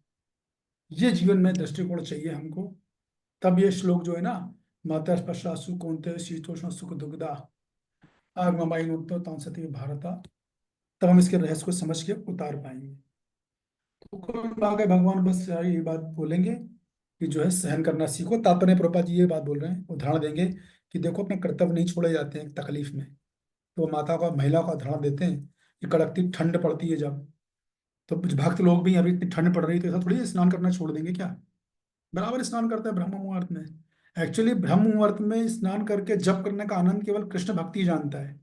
ये जीवन में दृष्टिकोण चाहिए हमको। तब ये श्लोक जो है ना, माता स्पर्शा सुख कौन्तेय शीतोष्ण सुख दुग्धा आगममाई नुक्तो तांसति भारता, तब हम इसके रहस्य को समझ के उतार पाएंगे। तो कुल मिला के भगवान बस ये बात बोलेंगे कि जो है सहन करना सीखो। तात्पर्य प्रभुपाद जी ये बात बोल रहे हैं, उदाहरण देंगे कि देखो अपने कर्तव्य नहीं छोड़े जाते हैं तकलीफ में। तो माता का, महिला का उदाहरण देते हैं कि कड़कती ठंड पड़ती है जब, तो कुछ भक्त लोग भी, अभी इतनी ठंड पड़ रही है तो ऐसा थोड़ी है स्नान करना छोड़ देंगे क्या, बराबर स्नान करते हैं ब्रह्म मुहूर्त में। एक्चुअली ब्रह्म मुहूर्त में स्नान करके जप करने का आनंद केवल कृष्ण भक्ति ही जानता है,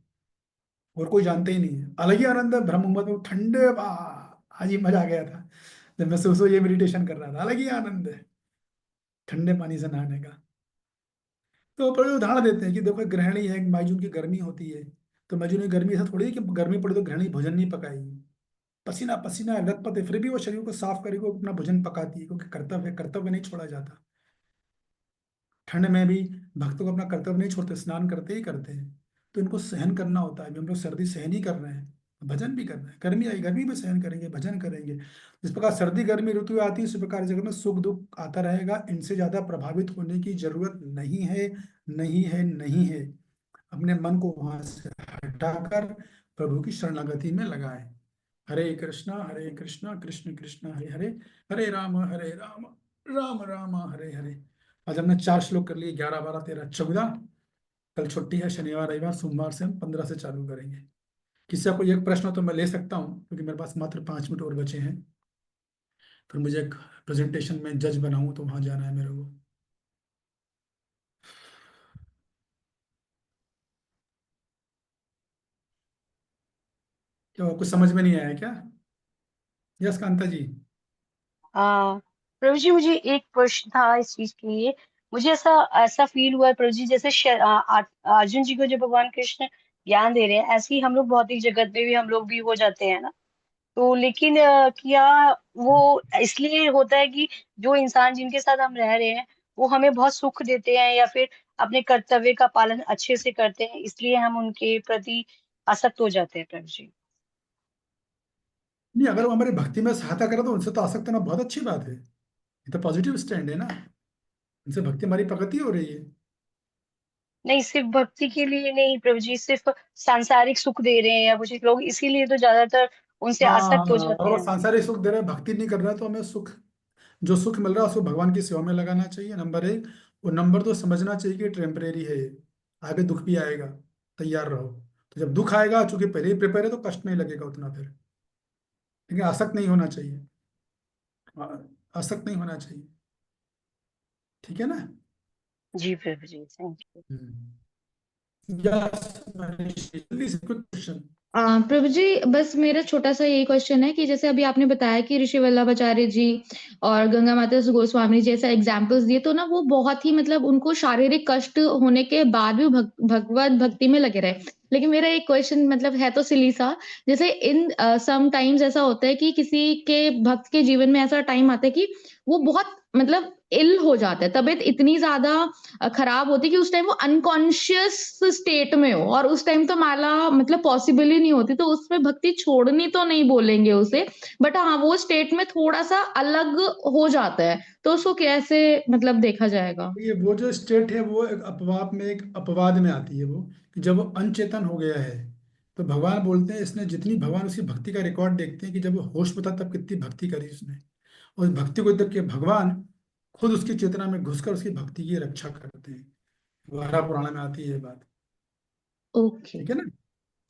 और कोई जानते ही नहीं है। अलग ही आनंद है ब्रह्म मुहूर्त में, ठंडे आज ही मजा आ गया था जब मैं सुबह सुबह ये मेडिटेशन कर रहा था, अलग ही आनंद है ठंडे पानी से नहाने का। तो बड़े उदाहरण देते हैं कि देखो एक गृहिणी है, मई जून की गर्मी होती है, तो मई जून की गर्मी ऐसा थोड़ी है कि गर्मी पड़ी तो गृहिणी भोजन नहीं पकाएगी। पसीना पसीना है, लथपथ है, फिर भी वो शरीर को साफ करके वो अपना भोजन पकाती है, क्योंकि कर्तव्य है, कर्तव्य नहीं छोड़ा जाता। ठंड में भी भक्त को अपना कर्तव्य नहीं छोड़ते, स्नान करते ही करते हैं। तो इनको सहन करना होता है। अभी हम लोग सर्दी सहन ही कर रहे हैं, भजन भी करना है। गर्मी आई, गर्मी में सहन करेंगे, भजन करेंगे। जिस प्रकार सर्दी गर्मी ऋतु आती है, उसी प्रकार जगह में सुख दुख आता रहेगा। इनसे ज्यादा प्रभावित होने की जरूरत नहीं है, नहीं है, नहीं है। अपने मन को वहां से हटाकर प्रभु की शरणागति में लगाए। हरे कृष्णा कृष्ण कृष्ण हरे हरे, हरे राम, राम राम हरे हरे। आज हमने 4 श्लोक कर लिए, 11, 12, 13, 14। कल छुट्टी है, शनिवार रविवार, सोमवार से हम 15 से चालू करेंगे। किसी का कोई एक प्रश्न हो तो मैं ले सकता हूँ, क्योंकि मेरे पास मात्र 5 मिनट और बचे हैं। फिर मुझे एक प्रेजेंटेशन में जज बनाऊं तो वहां जाना है मेरे को। क्या कुछ समझ में नहीं आया क्या? यस कांता जी। आ, प्रभु जी, मुझे एक प्रश्न था इस चीज के लिए। मुझे ऐसा ऐसा फील हुआ है प्रभु जी, जैसे अर्जुन जी को जो भगवान कृष्ण ज्ञान दे रहे हैं, ऐसे ही हम लोग भौतिक जगत में भी हम लोग भी हो जाते हैं ना। तो लेकिन क्या वो इसलिए होता है कि जो इंसान जिनके साथ हम रह रहे हैं वो हमें बहुत सुख देते हैं, या फिर अपने कर्तव्य का पालन अच्छे से करते हैं, इसलिए हम उनके प्रति आसक्त हो जाते हैं प्रभु जी? नहीं, अगर वो हमारी भक्ति में सहायता करे तो उनसे तो आसक्त होना बहुत अच्छी बात है। ये तो पॉजिटिव स्टैंड है ना, उनसे भक्ति हमारी प्रगति हो रही है। नहीं, सिर्फ भक्ति के लिए नहीं प्रभु जी, सिर्फ सांसारिक सुख दे रहे हैं या कुछ लोग, इसीलिए तो ज्यादातर उनसे हाँ आसक्त हो हाँ, जाते और वो हैं। सांसारिक सुख दे रहे हैं, भक्ति नहीं कर रहा है, तो हमें सुख, जो सुख मिल रहा है उसको भगवान की सेवा में लगाना चाहिए, नंबर 1। और नंबर 2, समझना चाहिए कि टेम्परेरी है ये, आगे दुख भी आएगा, तैयार रहो। तो जब दुख आएगा, चूंकि पहले ही प्रिपेयर है, तो कष्ट नहीं लगेगा उतना फिर। लेकिन आसक्त नहीं होना चाहिए, आसक्त नहीं होना चाहिए। ठीक है ना? जी प्रभु ji, thank you. Yes Manish, जल्दी से क्विक क्वेश्चन। प्रभु जी, बस मेरा छोटा सा यही क्वेश्चन है कि जैसे अभी आपने बताया कि ऋषि वल्लभाचार्य जी और गंगा माता गोस्वामी जी जैसा एग्जाम्पल्स दिए, तो ना वो बहुत ही मतलब उनको शारीरिक कष्ट होने के बाद भी भगवत भक्ति में लगे रहे। लेकिन मेरा एक क्वेश्चन मतलब है तो सिली सा, जैसे इन सम टाइम्स ऐसा होता है कि किसी के भक्त के जीवन में ऐसा टाइम आता है कि वो बहुत मतलब इल हो जाता है, तबीयत इतनी ज्यादा खराब होती है कि उस टाइम वो अनकॉन्शियस स्टेट में हो, और उस टाइम तो माला मतलब पॉसिबल ही नहीं होती, तो उसमें भक्ति छोड़नी तो नहीं बोलेंगे उसे, बट हाँ वो स्टेट में थोड़ा सा अलग हो जाता है, तो उसको कैसे मतलब देखा जाएगा? ये वो जो स्टेट है, वो एक अपवाद में, एक अपवाद में आती है वो, कि जब वो अनचेतन हो गया है, तो भगवान बोलते हैं इसने जितनी, भगवान उसकी भक्ति का रिकॉर्ड देखते हैं कि जब वो होश में था तब कितनी भक्ति करी उसने। और उस भक्ति को देख के भगवान खुद उसकी चेतना में घुसकर उसकी भक्ति की रक्षा करते हैं। वारा पुराण में आती है ये बात। ओके। ठीक है ना?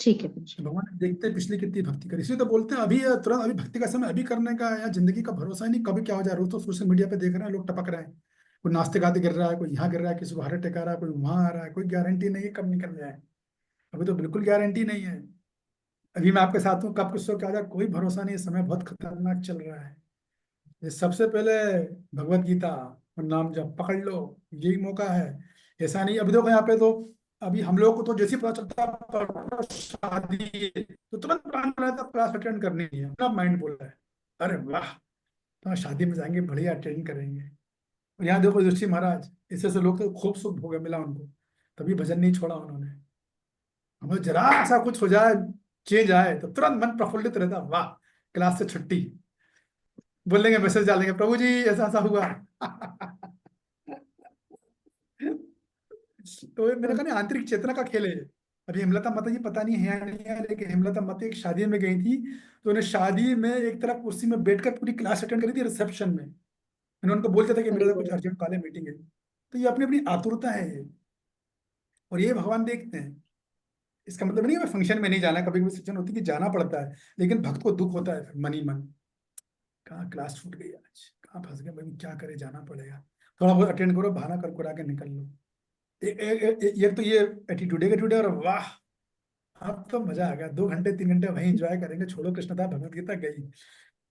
ठीक है पूछिए। तो भगवान देखते हैं पिछली कितनी भक्ति करी, इसलिए तो बोलते हैं अभी तुरंत, अभी भक्ति का समय, अभी करने का, या जिंदगी का भरोसा ही नहीं कभी क्या हो जाए। रोज तो सोशल मीडिया पे देख रहे हैं लोग टपक रहे हैं, कोई नाचते गाते गिर रहा है, कोई यहाँ गिर रहा है, किसी को हार्ट अटैक आ रहा है, कोई वहां आ रहा है, कोई गारंटी नहीं है कब निकल जाए। अभी तो बिल्कुल गारंटी नहीं है। अभी मैं आपके साथ हूँ, कब किसको क्या जाए कोई भरोसा नहीं है, समय बहुत खतरनाक चल रहा है। ये सबसे पहले भगवत गीता और नाम जब पकड़ लो, यही मौका है। ऐसा नहीं, अभी देखो यहाँ पे तो, अभी हम लोग को तो जैसे ही पता चलता है परसों शादी है, तो तुरंत प्लान रहता है क्लास अटेंड करनी है, अपना माइंड बोल रहा है अरे वाह, तो शादी में जाएंगे, बढ़िया अटेंड करेंगे। और यहाँ देखो युधिष्ठिर महाराज, इससे से लोग तो खूब सुख भोग मिला उनको, तभी भजन नहीं छोड़ा उन्होंने। हमें जरा सा कुछ हो जाए, चेंज आए, तो तुरंत मन प्रफुल्लित रहता, वाह क्लास से छुट्टी, बोलेंगे, मैसेज डालेंगे, प्रभु जी ऐसा ऐसा हुआ। तो ये मेरा कहना आंतरिक चेतना का खेल है। अभी हेमलता माता जी पता नहीं है या नहीं है, लेकिन हेमलता माता एक शादी में गई थी, तो उन्हें शादी में एक तरफ कुर्सी में बैठकर पूरी क्लास अटेंड करी थी, रिसेप्शन में। मैंने उनको बोलता था कि अरे मेरे साथ कुछ वाह। अर्जेंट कॉल है, मीटिंग है। तो ये अपनी अपनी आतुरता है ये, और ये भगवान देखते हैं। इसका मतलब नहीं है मैं फंक्शन में नहीं जाना, कभी कभी सिचुएशन होती है कि जाना पड़ता है, लेकिन भक्त को दुख होता है फिर मन ही मन, कहाँ क्लास छूट गई आज, कहाँ फंस गए भाई, क्या करे, जाना पड़ेगा। थोड़ा बहुत अटेंड करो, बहाना कर करा के निकल लो। एक तो ये एटीट्यूड है, और वाह, अब तो मजा आ गया, 2 घंटे 3 घंटे वहीं एंजॉय करेंगे, छोड़ो कृष्णता भगवत गीता गई।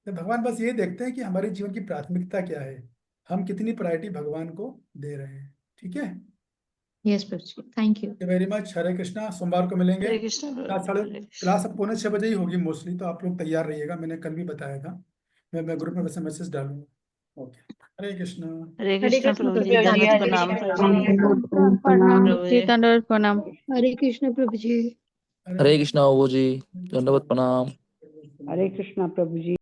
तो भगवान बस ये देखते हैं कि हमारे जीवन की प्राथमिकता क्या है, हम कितनी प्रायोरिटी भगवान को दे रहे हैं। ठीक है, yes Prabhu ji, thank you. Very much. Hare Krishna, सोमवार को मिलेंगे। हरे कृष्ण क्लास प्रभु साढ़े जी, हरे कृष्ण। क्लास अब 5:45 ही होगी मोस्टली, तो आप लोग तैयार रहिएगा, मैंने कल भी बताया था। मैं ग्रुप में वैसे मैसेज डालूंगा। ओके, हरे कृष्णा। हरे हरे कृष्ण कृष्ण प्रभु प्रभु जी, जी, दंडवत हरे प्रणाम कृष्ण प्रभु जी। प्रणाम प्रभु जी, जी, दंडवत प्रणाम। हरे कृष्ण प्रभु जी। हरे हरे कृष्णा बाबू जी, दंडवत प्रणाम। कृष्णा। हरे कृष्णा प्रभु जी।